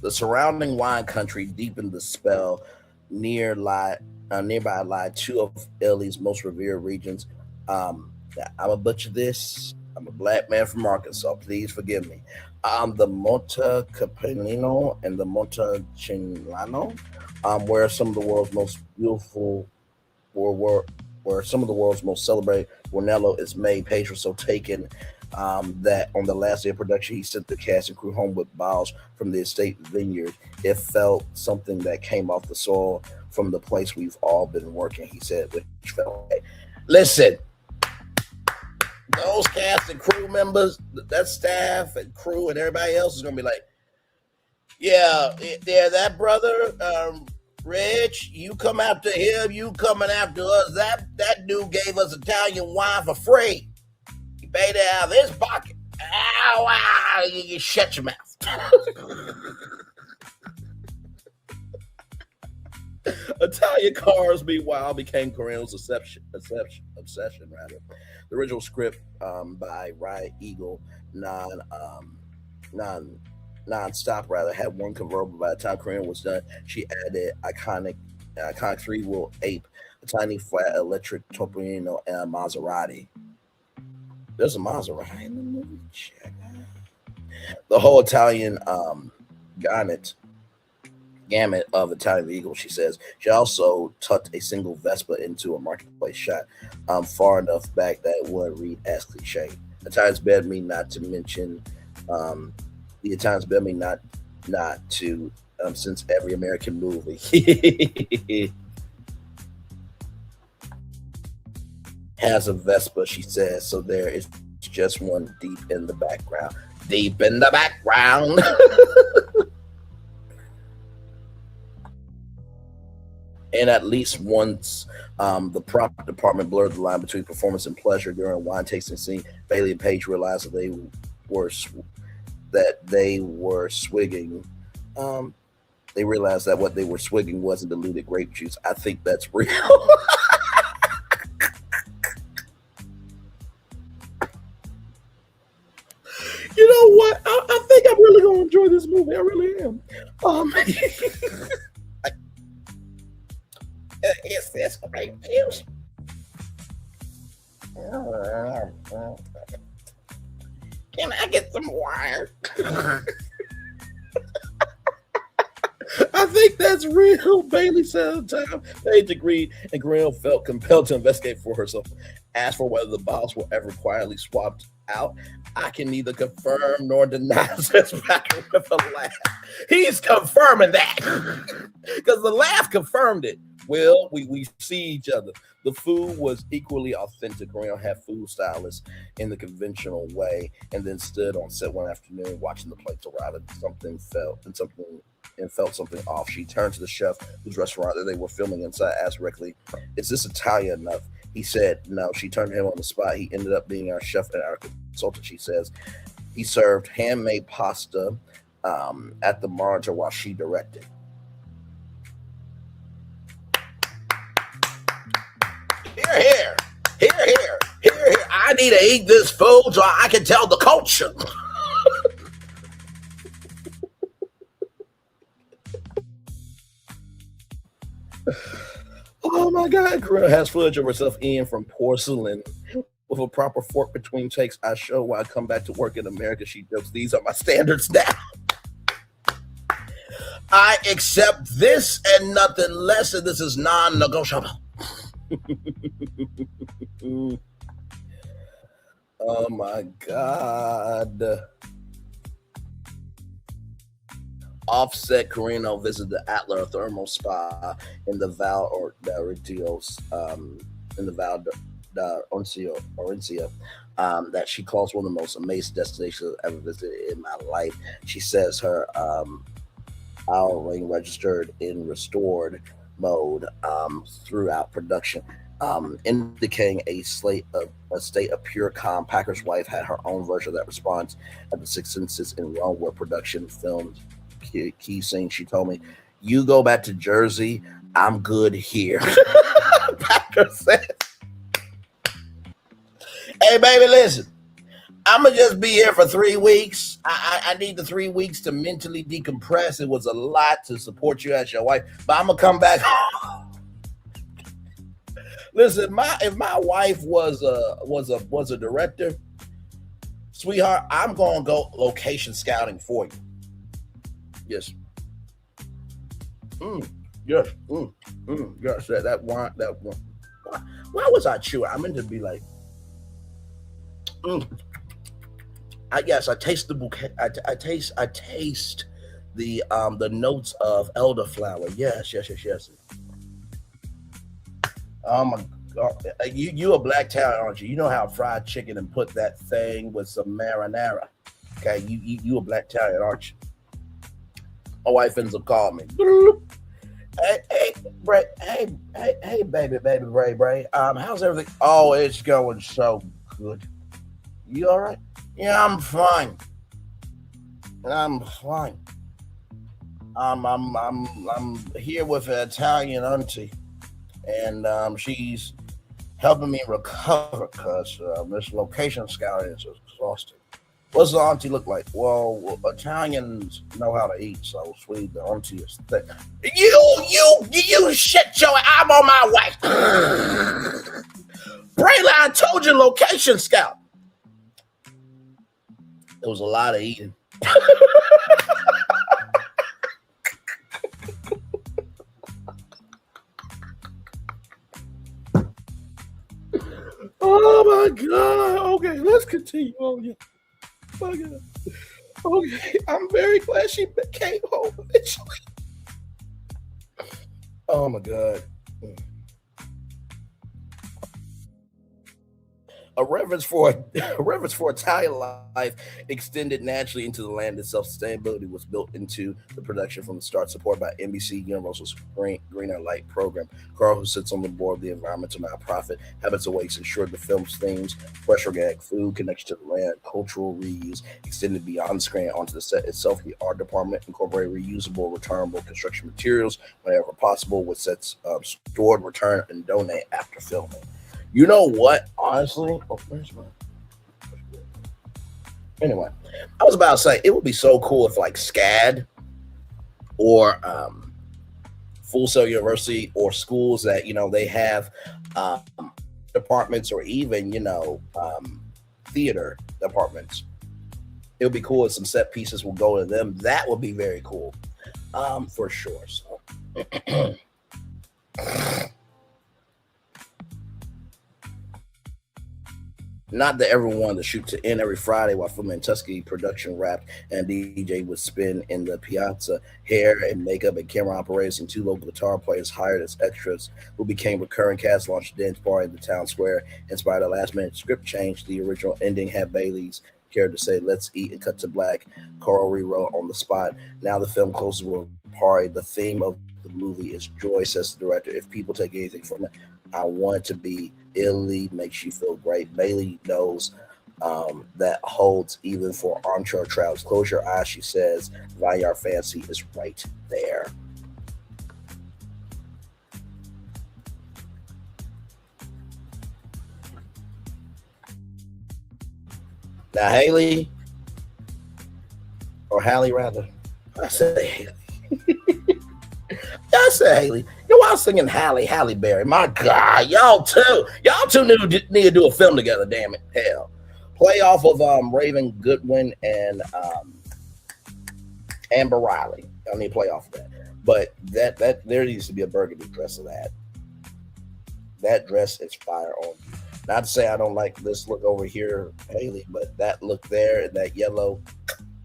The surrounding wine country deepened the spell nearby lie two of Italy's most revered regions. I'm a butcher this. I'm a black man from Arkansas. Please forgive me. The Monte Capellino and the Monte Cingolano, where some of the world's most beautiful, where some of the world's most celebrated Brunello is made. Page was so taken that on the last day of production, he sent the cast and crew home with bottles from the estate vineyard. It felt something that came off the soil from the place we've all been working, he said, which felt like, listen, those cast and crew members, that staff and crew and everybody else is going to be like, yeah, that brother, Rich, you come after him, you coming after us. That dude gave us Italian wine for free. He paid it out of his pocket. Ow, you shut your mouth. Italian cars, meanwhile, became Corinne's obsession. The original script by Riot Eagle Non-Stop had one convertible. By the time Corinne was done, she added iconic three-wheel ape, a tiny flat electric Topolino, and a Maserati. There's a Maserati in the movie. Check. The whole Italian gamut of Italian vehicles, she says. She also tucked a single Vespa into a marketplace shot far enough back that it would read as cliche. Italians begged me not to mention the Italians begged me not to since every American movie has a Vespa, she says, so there is just one deep in the background. Deep in the background. And at least once, the prop department blurred the line between performance and pleasure during a wine tasting scene. Bailey and Paige realized that they were swigging. They realized that what they were swigging wasn't diluted grape juice. I think that's real. You know what? I think I'm really gonna enjoy this movie. I really am. Is this grape juice? Can I get some wire? I think that's real. Bailey said at the time. Page agreed, and Graham felt compelled to investigate for herself. Asked for whether the bottles were ever quietly swapped out. I can neither confirm nor deny, says Packer with a laugh. He's confirming that because the laugh confirmed it. Well, we see each other. The food was equally authentic. Graham had food stylists in the conventional way, and then stood on set one afternoon watching the plates arrive, and felt something off. She turned to the chef whose restaurant that they were filming inside, asked directly, "Is this Italian enough?" He said no. She turned to him on the spot. He ended up being our chef and our consultant. She says he served handmade pasta at the monitor while she directed. Here. I need to eat this food so I can tell the culture. Oh my God, Coretta has footage of herself eating from porcelain with a proper fork between takes. I show when I come back to work in America. She jokes, these are my standards now. I accept this and nothing less, and this is non-negotiable. Oh my God. Offset Carino visited the Adler Thermal Spa in the Val d'Orencio, that she calls one of the most amazing destinations I've ever visited in my life. She says her hour ring registered in restored mode throughout production, indicating a state of pure calm. Packer's wife had her own version of that response at the Six Senses in Rome, where production filmed key scene. She told me, "You go back to Jersey, I'm good here." Packer said, "Hey baby, listen, I'm gonna just be here for 3 weeks. I need the 3 weeks to mentally decompress. It was a lot to support you as your wife, but I'm gonna come back home." Listen, if my wife was a director, sweetheart, I'm gonna go location scouting for you. Yes. Yes. Yes. That one. Why was I chewing? I meant to be like. I taste the bouquet. I taste the notes of elderflower. Yes. Oh my God, you a black talent, aren't you? You know how fried chicken and put that thing with some marinara. Okay, you a black talent, aren't you? My wife ends up calling me. Hey, Bray. Hey, baby, Bray. How's everything? Oh, it's going so good. You all right? Yeah, I'm fine. I'm here with an Italian auntie, and she's helping me recover because this location scouting is exhausting. What's the auntie look like? Well, Italians know how to eat, so sweet. The auntie is thick. You shit, Joey. I'm on my way. Braylon, I told you, location scout. It was a lot of eating. Oh my God. Okay, let's continue on. Yeah. Oh, God. Okay, I'm very glad she came home eventually. Oh my God. A reverence for Italian life extended naturally into the land itself. Sustainability was built into the production from the start, supported by NBC Universal's Greener Light program. Carl, who sits on the board of the environmental nonprofit Habits Awakes, ensured the film's themes, fresh organic food, connection to the land, cultural reuse, extended beyond the screen onto the set itself. The art department incorporated reusable, returnable construction materials whenever possible, with sets stored, returned, and donate after filming. You know what? Honestly, where's my? Anyway, I was about to say it would be so cool if like SCAD or Full Sail University or schools that they have departments or even theater departments it'll be cool if some set pieces will go to them. That would be very cool, for sure. So. Not that everyone wanted to shoot to end every Friday while filming Tuscany production wrapped and DJ would spin in the piazza. Hair and makeup and camera operators and 2 local guitar players hired as extras who became recurring cast launched a dance party in the town square. Inspired a last-minute script change, the original ending had Bailey's character say, "Let's eat," and cut to black. Carl rewrote on the spot. Now the film closes with a party. The theme of the movie is joy, says the director. If people take anything from it, I want it to be Italy makes you feel great. Bailey knows that holds even for armchair travels. Close your eyes, she says. Vineyard Fancy is right there. Now, Haley, or Hallie rather, I said Haley. I said Haley. You know, I was singing Halle Berry. My God, y'all two need to do a film together. Damn it, hell. Play off of Raven Goodwin and Amber Riley. Y'all need to play off of that. But that there needs to be a burgundy dress of that. That dress is fire on. Not to say I don't like this look over here, Haley, but that look there and that yellow,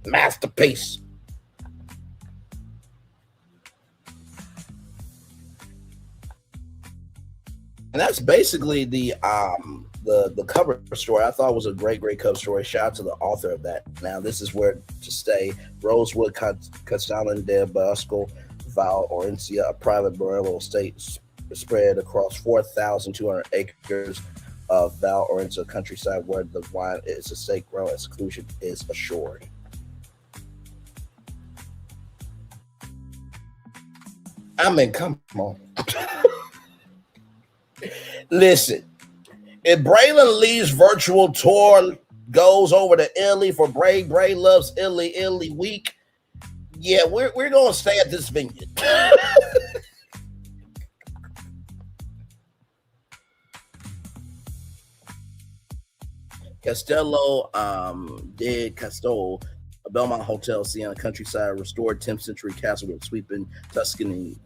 masterpiece. And that's basically the cover story. I thought it was a great cover story. Shout out to the author of that. Now this is where to stay. Rosewood, Castellan de Bosco, Val Orencia, a private burial estate spread across 4,200 acres of Val Orencia countryside, where the wine is a estate grown and seclusion is assured. I mean, come on. Listen, if Braylon Lee's virtual tour goes over to Italy for Bray Loves Italy week, yeah, we're going to stay at this venue. Castello de Castello, a Belmont Hotel, Siena countryside, restored 10th century castle with sweeping Tuscan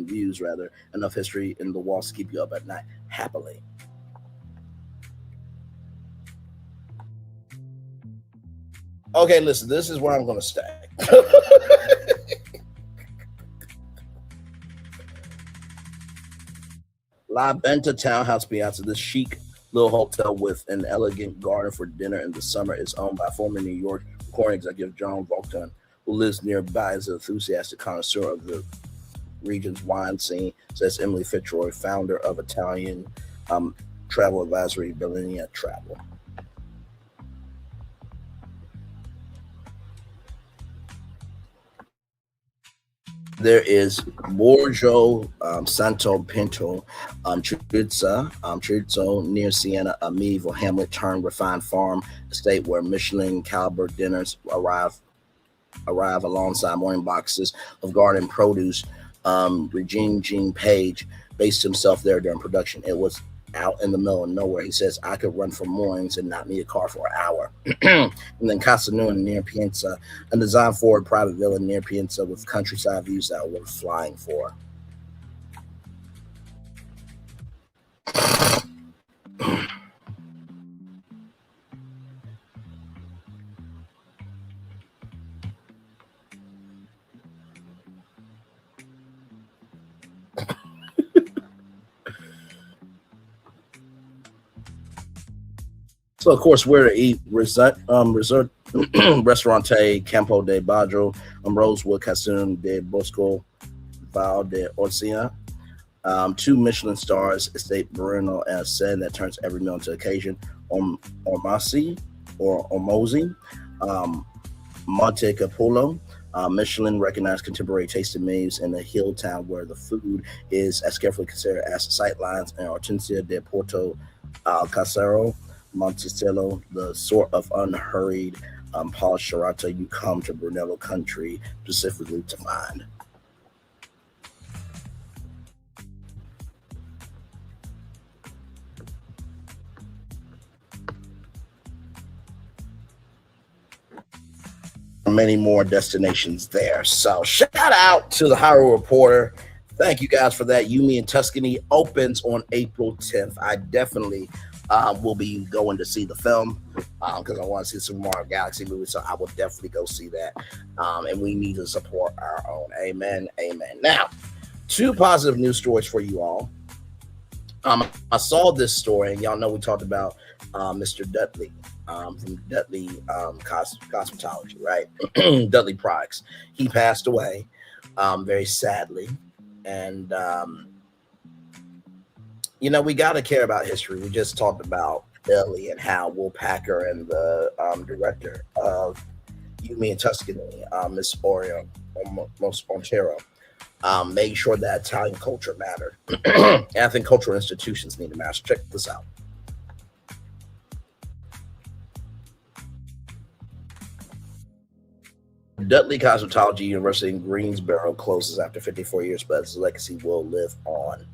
views, rather. Enough history in the walls to keep you up at night happily. Okay, listen, this is where I'm going to stay. La Venta Townhouse Piazza, this chic little hotel with an elegant garden for dinner in the summer, is owned by former New York recording executive John Volkton, who lives nearby as an enthusiastic connoisseur of the region's wine scene, says Emily Fitzroy, founder of Italian travel advisory Bellina Travel. There is Borgo Santo Pinto, Chorizo near Siena, a medieval hamlet turned refined farm estate where Michelin caliber dinners arrive alongside morning boxes of garden produce. Regine Jean Page based himself there during production. It was out in the middle of nowhere. He says, I could run for mornings and not need a car for an hour. And then Casa Nua near Pienza, a design forward private villa near Pienza with countryside views that are worth flying for. So, of course, we're to eat Restaurante Campo de Badro, Rosewood, Casum de Bosco, Val de Orcia. 2 Michelin stars, estate Bruno and a setting that turns every meal into occasion. Ormosi, Monte Capolo, Michelin recognized contemporary tasting menus in a hill town where the food is as carefully considered as the sightlines, and Hortensia de Porto Alcacero, Monticello, the sort of unhurried, polished serrata you come to Brunello country specifically to find. many more destinations there. So shout out to the Hollywood Reporter. Thank you guys for that. You, Me, and Tuscany opens on April 10th. I definitely will be going to see the film because I want to see some more Galaxy movies. So I will definitely go see that. And we need to support our own. Amen. Amen. Now, 2 positive news stories for you all. I saw this story, and y'all know we talked about Mr. Dudley from Dudley Cosmetology, right? Dudley Products. He passed away very sadly. And, you know, we got to care about history. We just talked about Dudley and how Will Packer and the director of You, Me, and Tuscany, Miss Oreo, Montero, made sure that Italian culture mattered. And I think cultural institutions need to matter. Check this out. Dudley Cosmetology University in Greensboro closes after 54 years, but its legacy will live on.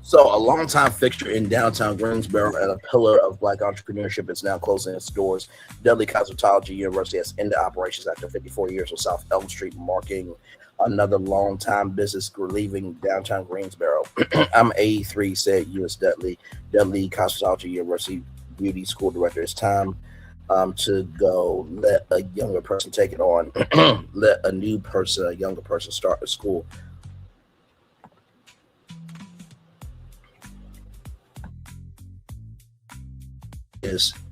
So, a longtime fixture in downtown Greensboro and a pillar of Black entrepreneurship is now closing its doors. Dudley Cosmetology University has ended operations after 54 years on South Elm Street, marking another long-time business leaving downtown Greensboro. I'm 83, said U.S. Dudley Cosmetology University Beauty School Director. It's time to go. Let a younger person take it on. Let a new person, a younger person, start a school.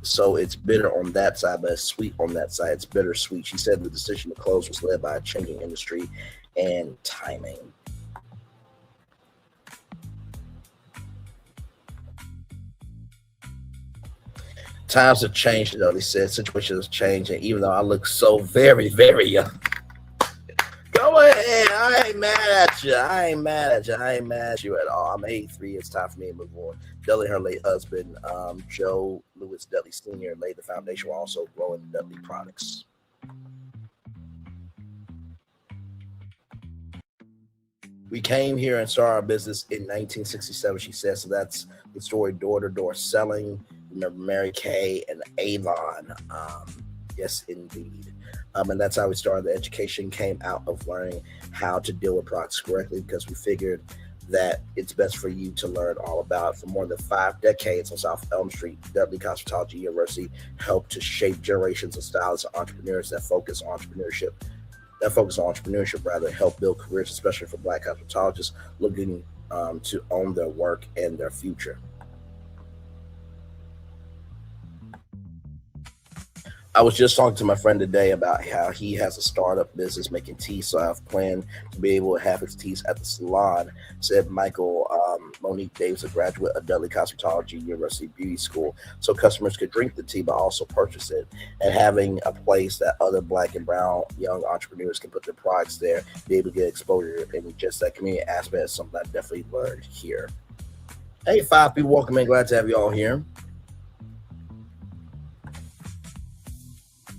So it's bitter on that side, but it's sweet on that side. It's bittersweet. She said the decision to close was led by a changing industry and timing. Times have changed, though, they said. Situations have changed, and even though I look so very, very young, go ahead. I ain't mad at you. I ain't mad at you at all. I'm 83. It's time for me to move on. Dudley, her late husband, Joe Lewis Dudley Sr., laid the foundation while also growing Dudley products. We came here and started our business in 1967, she said. So that's the story, door to door selling. Remember Mary Kay and Avon. Yes, indeed. And that's how we started. The education came out of learning how to deal with products correctly because we figured that it's best for you to learn all about it. For more than 5 decades on South Elm Street, Dudley Cosmetology University helped to shape generations of stylists and entrepreneurs that focus on entrepreneurship, help build careers, especially for Black cosmetologists looking to own their work and their future. I was just talking to my friend today about how he has a startup business making tea, so I've planned to be able to have his teas at the salon, said Michael Monique Davis, a graduate of Dudley Cosmetology University Beauty School, so customers could drink the tea but also purchase it, and having a place that other Black and brown young entrepreneurs can put their products there, be able to get exposure, and just that community aspect is something I definitely learned here. Hey, 5 people, welcome in. Glad to have you all here.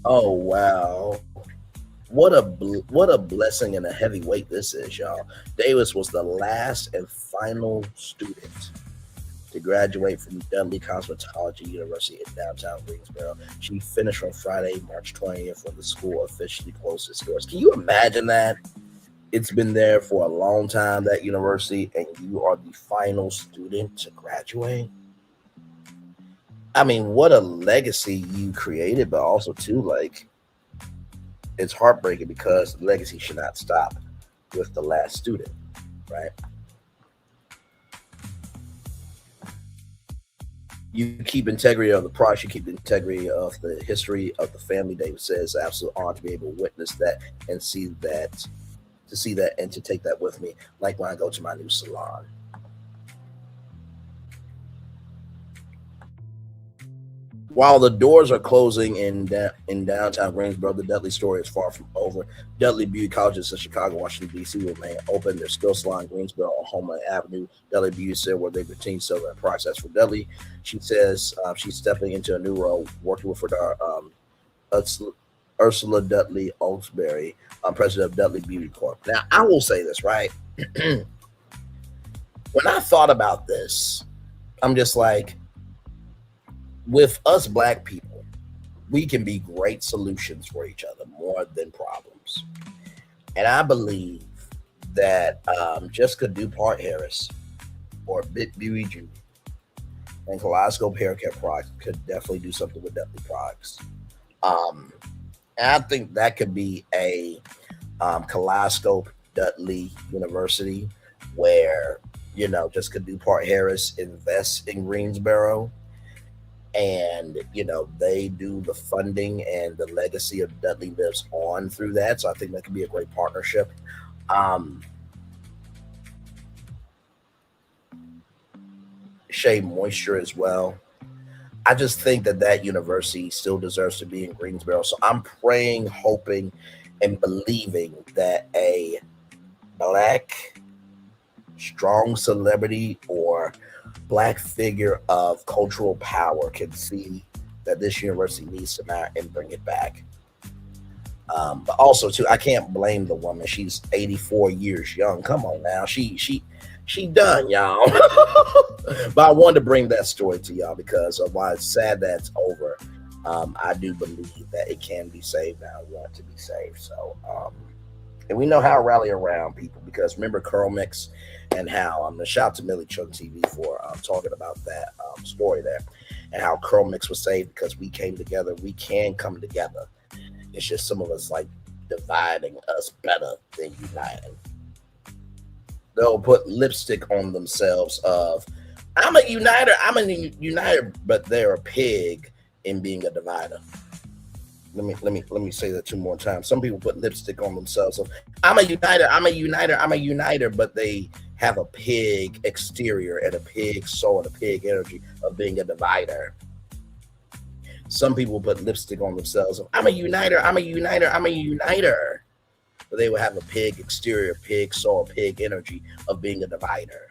Oh, wow. What a blessing and a heavy weight this is, y'all. Davis was the last and final student to graduate from Dudley Cosmetology University in downtown Greensboro. She finished on Friday, March 20th, when the school officially closed its doors. Can you imagine that? It's been there for a long time, that university, and you are the final student to graduate. I mean, what a legacy you created, but also too, like, it's heartbreaking because the legacy should not stop with the last student, right? You keep integrity of the product, you keep integrity of the history of the family. David says it's an absolute honor to be able to witness that and see that and to take that with me, like when I go to my new salon. While the doors are closing in downtown Greensboro, the Dudley story is far from over. Dudley Beauty Colleges in Chicago, Washington, D.C. will remain open. Their still salon in Greensboro on Homeland Avenue. Dudley Beauty said where they continue selling their process for Dudley. She says she's stepping into a new role, working with her Ursula Dudley Oldsberry, president of Dudley Beauty Corp. Now, I will say this, right? When I thought about this, I'm just like, with us black people, we can be great solutions for each other more than problems. And I believe that Jessica Dupart Harris or Beauty Jr. and Kaleidoscope Haircare products could definitely do something with Dudley products. And I think that could be a Kaleidoscope Dudley University where, you know, Jessica Dupart Harris invests in Greensboro and, you know, they do the funding and the legacy of Dudley lives on through that. So I think that could be a great partnership. Shea Moisture as well. I just think that university still deserves to be in Greensboro. So I'm praying, hoping, and believing that a black strong celebrity or black figure of cultural power can see that this university needs to matter and bring it back. But also too, I can't blame the woman. She's 84 years young. Come on now. She done, y'all. But I wanted to bring that story to y'all because while it's sad that it's over, I do believe that it can be saved. I want it to be saved. So, and we know how to rally around people because remember Curl Mix and how I'm gonna shout out to Millie Chung TV for talking about that story there and how Curl Mix was saved because we came together. We can come together. It's just some of us like dividing us better than uniting. They'll put lipstick on themselves of I'm a uniter, but they're a pig in being a divider. Let me say that two more times. Some people put lipstick on themselves of I'm a uniter, but they have a pig exterior and a pig soul and a pig energy of being a divider. Some people put lipstick on themselves of I'm a uniter. But they will have a pig exterior, pig soul, pig energy of being a divider.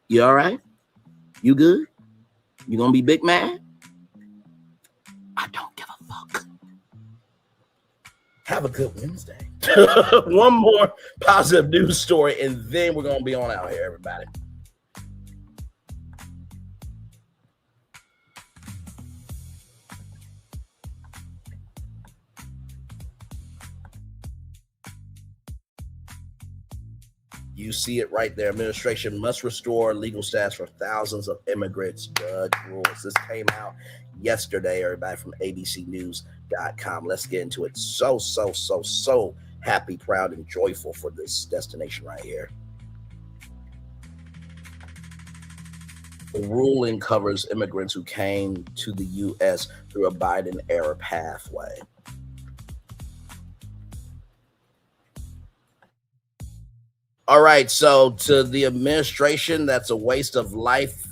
You all right? You good? You gonna be big mad? I don't give a fuck. Have a good Wednesday. One more positive news story, and then we're gonna be on out here, everybody. You see it right there. Administration must restore legal status for thousands of immigrants. Judge rules. This came out yesterday, everybody, from abcnews.com. Let's get into it. So happy, proud, and joyful for this destination right here. The ruling covers immigrants who came to the U.S. through a Biden-era pathway. All right, so to the administration, that's a waste of life,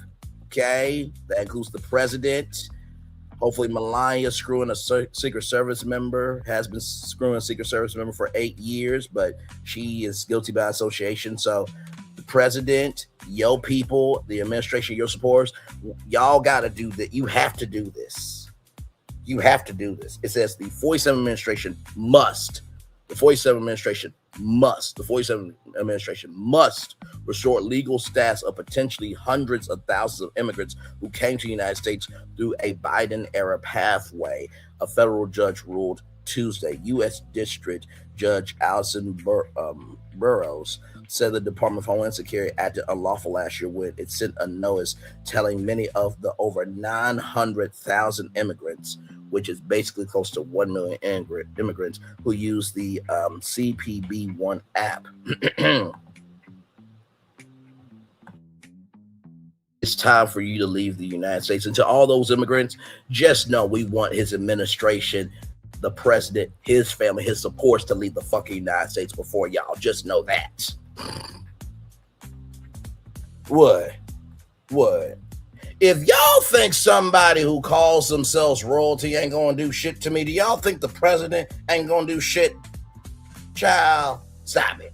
okay? That includes the president. Hopefully Melania screwing a Secret Service member, has been screwing a Secret Service member for 8 years, but she is guilty by association. So the president, your people, the administration, your supporters, y'all got to do that. You have to do this. You have to do this. It says the 47 administration must. The 47 administration must restore legal status of potentially hundreds of thousands of immigrants who came to the United States through a Biden-era pathway, a federal judge ruled Tuesday. U.S. District Judge Allison Burroughs said the Department of Homeland Security acted unlawful last year when it sent a notice telling many of the over 900,000 immigrants, which is basically close to 1 million immigrants who use the CPB-1 app. It's time for you to leave the United States. And to all those immigrants, just know we want his administration, the president, his family, his supports to leave the fucking United States before y'all. Just know that. What? If y'all think somebody who calls themselves royalty ain't gonna do shit to me, do y'all think the president ain't gonna do shit? Child, stop it.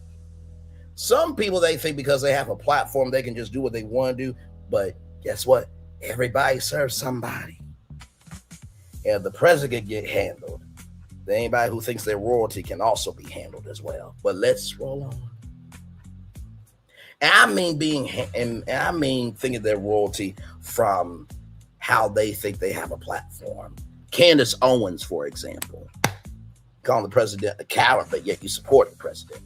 Some people, they think because they have a platform, they can just do what they want to do. But guess what? Everybody serves somebody. And if the president get handled, Anybody who thinks they're royalty can also be handled as well. But let's roll on. And I mean thinking they're royalty from how they think they have a platform. Candace Owens, for example, calling the president a coward, but yet you support the president.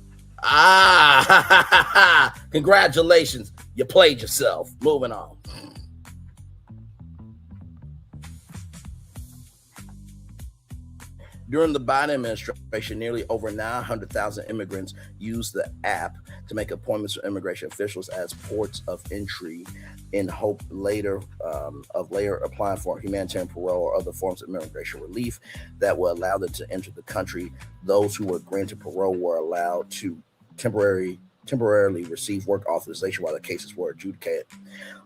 Congratulations. You played yourself. Moving on. During the Biden administration, nearly over 900,000 immigrants used the app to make appointments with immigration officials as ports of entry in hope later applying for humanitarian parole or other forms of immigration relief that will allow them to enter the country. Those who were granted parole were allowed to temporarily receive work authorization while the cases were adjudicated.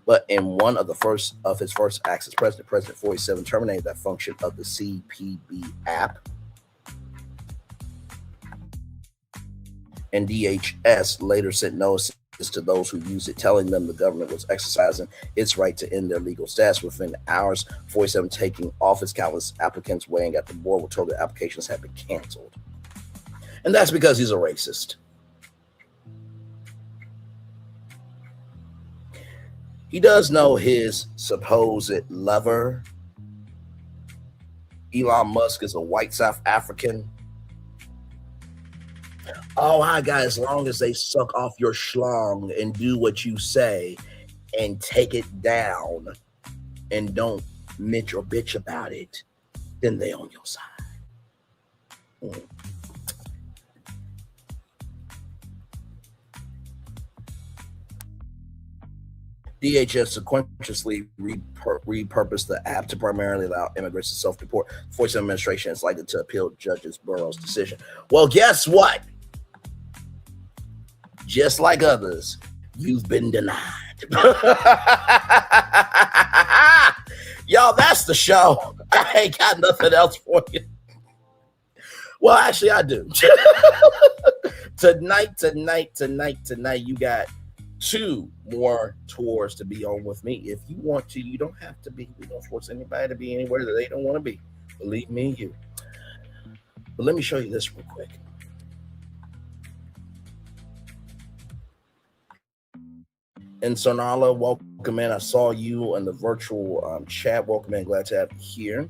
But in one of his first acts as president, President 47 terminated that function of the CPB app. And DHS later sent notices to those who used it, telling them the government was exercising its right to end their legal status. Within hours, 47 taking off its countless applicants weighing at the board were told that applications had been canceled. And that's because he's a racist. He does know his supposed lover, Elon Musk, is a white South African. Oh, I got, as long as they suck off your schlong and do what you say and take it down and don't mitch or bitch about it, then they on your side. DHS subconsciously repurposed the app to primarily allow immigrants to self-deport. The 47 administration is likely to appeal Judge Burroughs' decision. Well, guess what? Just like others, you've been denied. Y'all, that's the show. I ain't got nothing else for you. Well, actually, I do. Tonight, you got 2 more tours to be on with me. If you want to, you don't have to be. We don't force anybody to be anywhere that they don't want to be. Believe me, you. But let me show you this real quick. And Sonala, welcome in. I saw you in the virtual chat. Welcome in. Glad to have you here.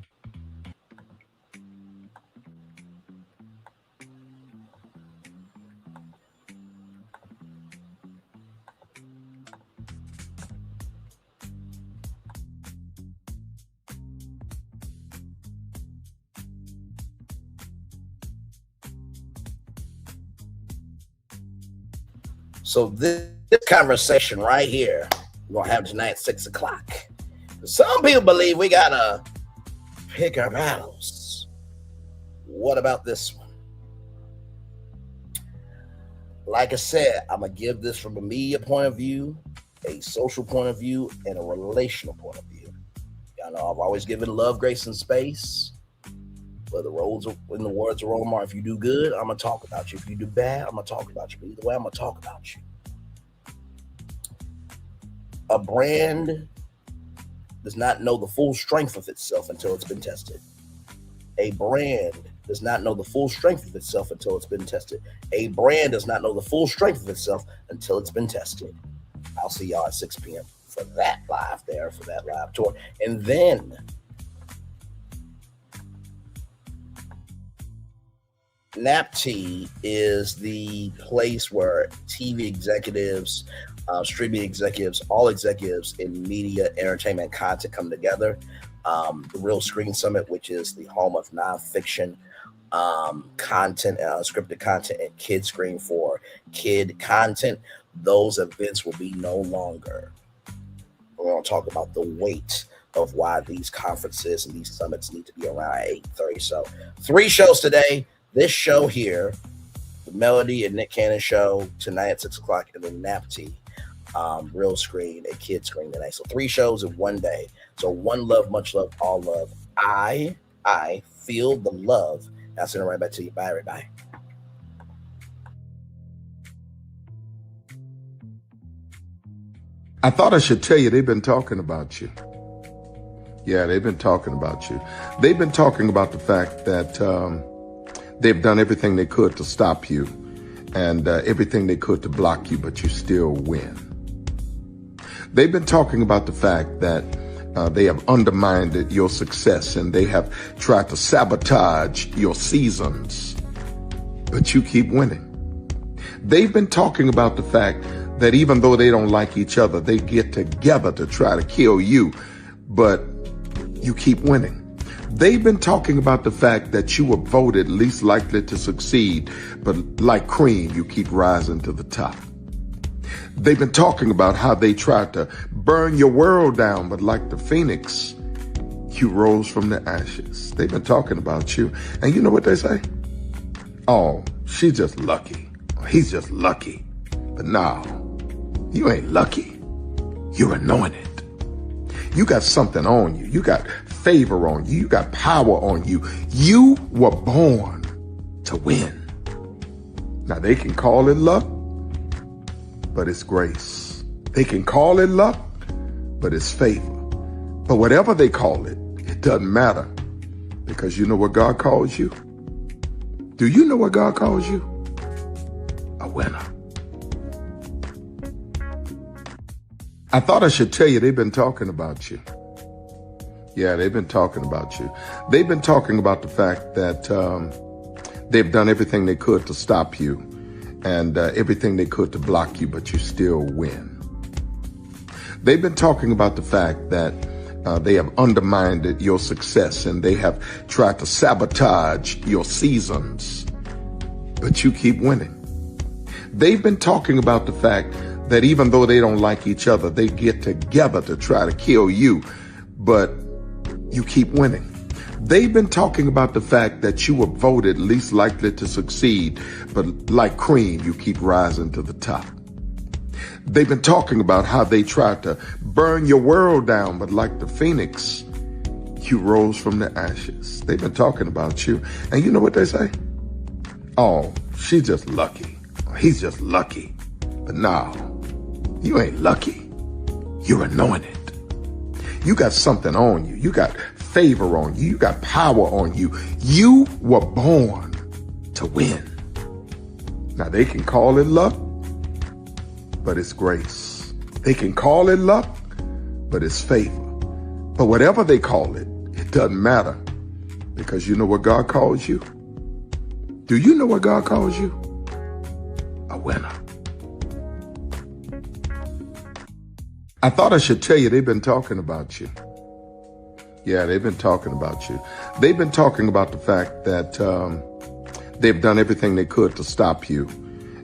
So this conversation right here, we're going to have tonight at 6 o'clock. Some people believe we got to pick our battles. What about this one? Like I said, I'm going to give this from a media point of view, a social point of view, and a relational point of view. Y'all know I've always given love, grace, and space. But the words of Romar, if you do good, I'm going to talk about you. If you do bad, I'm going to talk about you. But either way, I'm going to talk about you. A brand does not know the full strength of itself until it's been tested. A brand does not know the full strength of itself until it's been tested. A brand does not know the full strength of itself until it's been tested. I'll see y'all at 6 p.m. for that live tour. And then NAPT is the place where TV executives, streaming executives, all executives in media, entertainment, content come together. The Real Screen Summit, which is the home of nonfiction content, scripted content, and Kid Screen for kid content. Those events will be no longer. We're going to talk about the weight of why these conferences and these summits need to be around 8:30. So 3 shows today. This show here, the Melody and Nick Cannon show tonight at 6 o'clock, and then NAPT, Real Screen, a Kid Screen tonight. So 3 shows in one day. So one love, much love, all love. I feel the love. I'll send it right back to you. Bye, everybody. I thought I should tell you, they've been talking about you. Yeah, they've been talking about you. They've been talking about the fact that They've done everything they could to stop you and everything they could to block you, but you still win. They've been talking about the fact that they have undermined your success and they have tried to sabotage your seasons, but you keep winning. They've been talking about the fact that even though they don't like each other, they get together to try to kill you, but you keep winning. They've been talking about the fact that you were voted least likely to succeed, but like cream, you keep rising to the top. They've been talking about how they tried to burn your world down, but like the phoenix, you rose from the ashes. They've been talking about you, and you know what they say? Oh, she's just lucky. He's just lucky. But no, you ain't lucky. You're anointed. You got something on you. You got favor on you. You got power on you. You were born to win. Now they can call it luck, but it's grace. They can call it luck, but it's favor. But whatever they call it, it doesn't matter, because you know what God calls you? Do you know what God calls you? A winner. I thought I should tell you they've been talking about you. Yeah, they've been talking about you. They've been talking about the fact that they've done everything they could to stop you and everything they could to block you, but you still win. They've been talking about the fact that they have undermined your success and they have tried to sabotage your seasons, but you keep winning. They've been talking about the fact that even though they don't like each other, they get together to try to kill you, but you keep winning. They've been talking about the fact that you were voted least likely to succeed, but like cream, you keep rising to the top. They've been talking about how they tried to burn your world down, but like the phoenix, you rose from the ashes. They've been talking about you, and you know what they say? Oh, she's just lucky. He's just lucky. But no, you ain't lucky. You're anointed. You got something on you. You got favor on you. You got power on you. You were born to win. Now they can call it luck, but it's grace. They can call it luck, but it's favor. But whatever they call it, it doesn't matter, because you know what God calls you? Do you know what God calls you? A winner. I thought I should tell you they've been talking about you. Yeah, they've been talking about you. They've been talking about the fact that they've done everything they could to stop you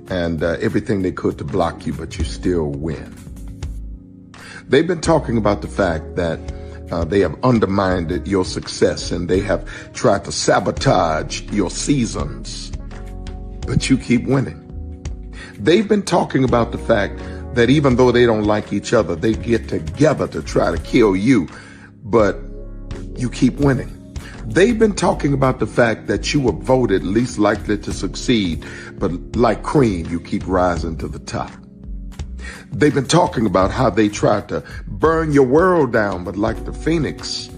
and everything they could to block you, but you still win. They've been talking about the fact that they have undermined your success and they have tried to sabotage your seasons, but you keep winning. They've been talking about the fact that even though they don't like each other, they get together to try to kill you, but you keep winning. They've been talking about the fact that you were voted least likely to succeed, but like cream, you keep rising to the top. They've been talking about how they tried to burn your world down, but like the phoenix,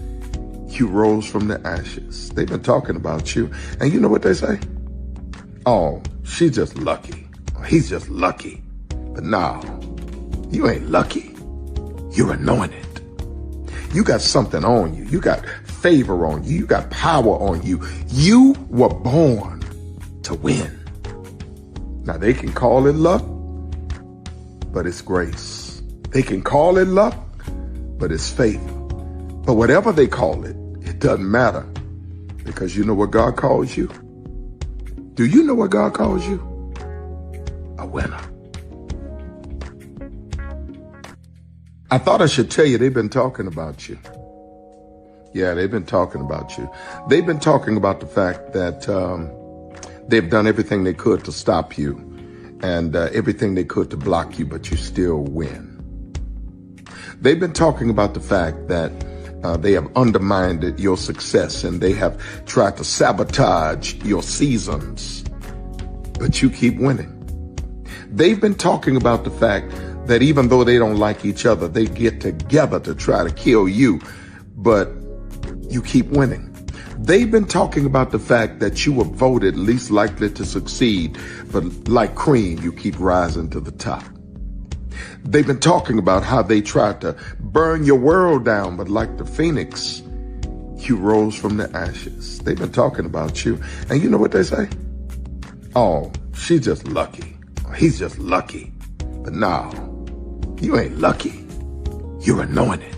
you rose from the ashes. They've been talking about you, and you know what they say? Oh, she's just lucky. He's just lucky. But no, you ain't lucky. You're anointed. You got something on you. You got favor on you. You got power on you. You were born to win. Now they can call it luck, but it's grace. They can call it luck, but it's favor. But whatever they call it, it doesn't matter, because you know what God calls you? Do you know what God calls you? A winner. I thought I should tell you they've been talking about you. Yeah, they've been talking about you. They've been talking about the fact that they've done everything they could to stop you and everything they could to block you, but you still win. They've been talking about the fact that they have undermined your success and they have tried to sabotage your seasons, but you keep winning. They've been talking about the fact that even though they don't like each other, they get together to try to kill you, but you keep winning. They've been talking about the fact that you were voted least likely to succeed, but like cream, you keep rising to the top. They've been talking about how they tried to burn your world down, but like the phoenix, you rose from the ashes. They've been talking about you. And you know what they say? Oh, she's just lucky. He's just lucky. But no, you ain't lucky. You're anointed.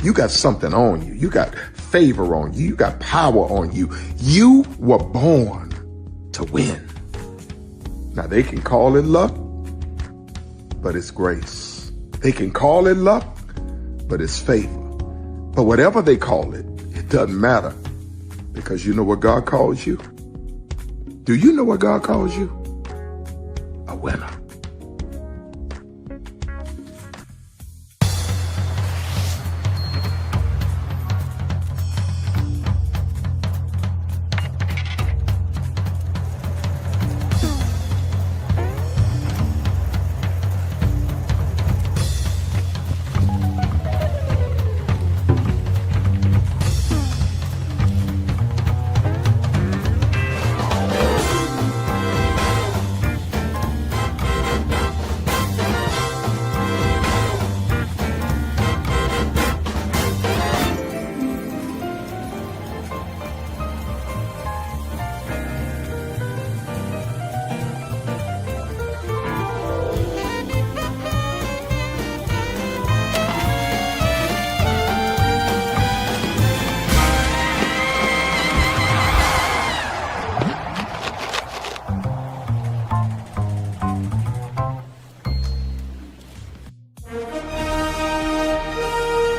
You got something on you. You got favor on you. You got power on you. You were born to win. Now they can call it luck, but it's grace. They can call it luck, but it's favor. But whatever they call it, it doesn't matter, because you know what God calls you? Do you know what God calls you? A winner.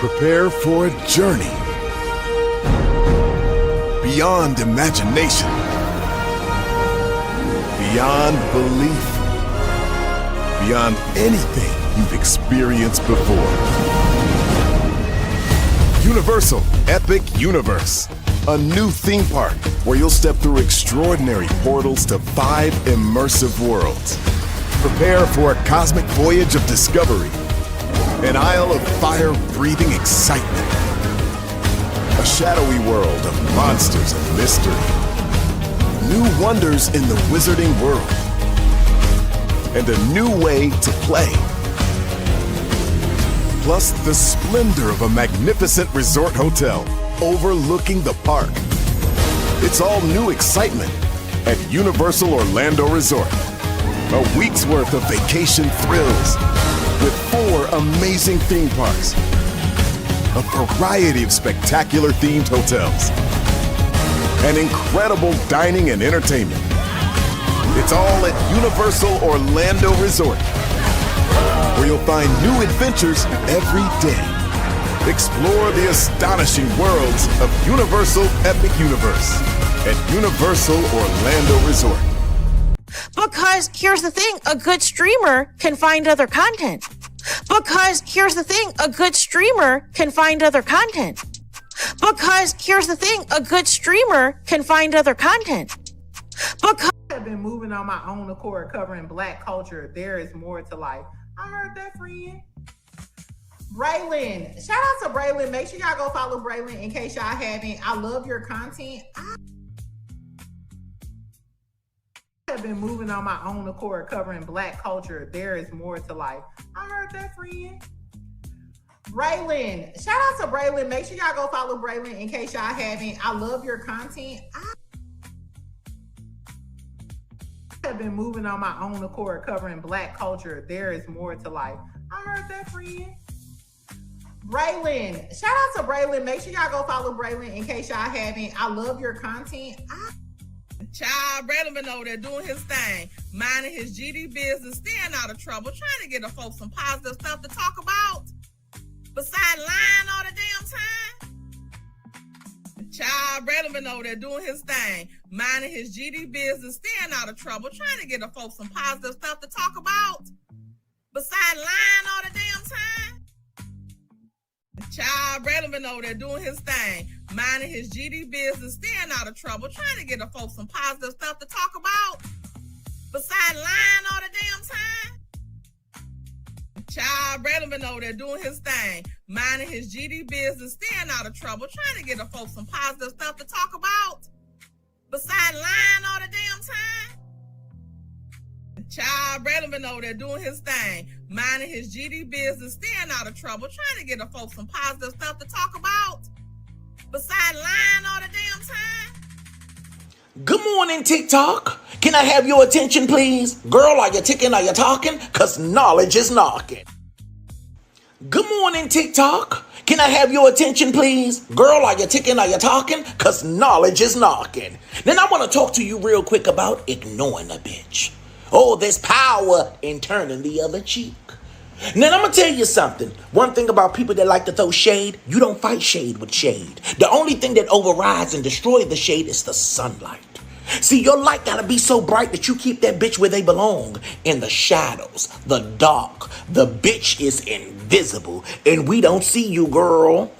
Prepare for a journey beyond imagination, beyond belief, beyond anything you've experienced before. Universal Epic Universe, a new theme park where you'll step through extraordinary portals to 5 immersive worlds. Prepare for a cosmic voyage of discovery, an isle of fire-breathing excitement, a shadowy world of monsters and mystery, new wonders in the wizarding world, and a new way to play. Plus the splendor of a magnificent resort hotel overlooking the park. It's all new excitement at Universal Orlando Resort. A week's worth of vacation thrills, with 4 amazing theme parks, a variety of spectacular themed hotels, and incredible dining and entertainment. It's all at Universal Orlando Resort, where you'll find new adventures every day. Explore the astonishing worlds of Universal Epic Universe at Universal Orlando Resort. Because here's the thing, a good streamer can find other content. Because here's the thing, a good streamer can find other content. Because here's the thing, a good streamer can find other content. Because I have been moving on my own accord, covering Black culture. There is more to life. I heard that, friend. Braylon, shout out to Braylon. Make sure y'all go follow Braylon in case y'all haven't. I love your content. I have been moving on my own accord, covering Black culture. There is more to life. I heard that, friend. Braylon, shout out to Braylon. Make sure y'all go follow Braylon in case y'all haven't. I love your content. I have been moving on my own accord, covering Black culture. There is more to life. I heard that, friend. Braylon, shout out to Braylon. Make sure y'all go follow Braylon in case y'all haven't. I love your content. Child, Braylon been over there doing his thing, minding his GD business, staying out of trouble, trying to get the folks some positive stuff to talk about, besides lying all the damn time. Child, Braylon been over there doing his thing, minding his GD business, staying out of trouble, trying to get the folks some positive stuff to talk about, besides lying all the damn time. Child, Braylon been over there doing his thing, minding his GD business, staying out of trouble, trying to get the folks some positive stuff to talk about, besides lying all the damn time. Child, Brandon been over there doing his thing, minding his GD business, staying out of trouble, trying to get the folks some positive stuff to talk about, besides lying all the damn time. Child, Brandon been over there doing his thing, minding his GD business, staying out of trouble, trying to get the folks some positive stuff to talk about, besides lying all the damn time. Good morning, TikTok. Can I have your attention, please? Girl, are you ticking? Are you talking? Because knowledge is knocking. Good morning, TikTok. Can I have your attention, please? Girl, are you ticking? Are you talking? Because knowledge is knocking. Then I want to talk to you real quick about ignoring a bitch. Oh, there's power in turning the other cheek. Now, I'm going to tell you something. One thing about people that like to throw shade, you don't fight shade with shade. The only thing that overrides and destroys the shade is the sunlight. See, your light got to be so bright that you keep that bitch where they belong, in the shadows, the dark. The bitch is invisible, and we don't see you, girl.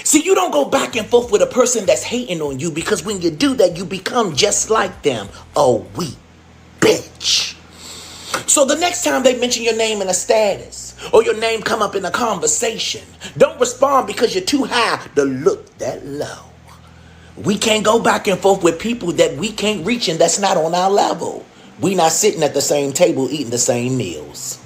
See, you don't go back and forth with a person that's hating on you, because when you do that, you become just like them, a weak bitch. So the next time they mention your name in a status or your name come up in a conversation, don't respond because you're too high to look that low. We can't go back and forth with people that we can't reach and that's not on our level. We not sitting at the same table eating the same meals.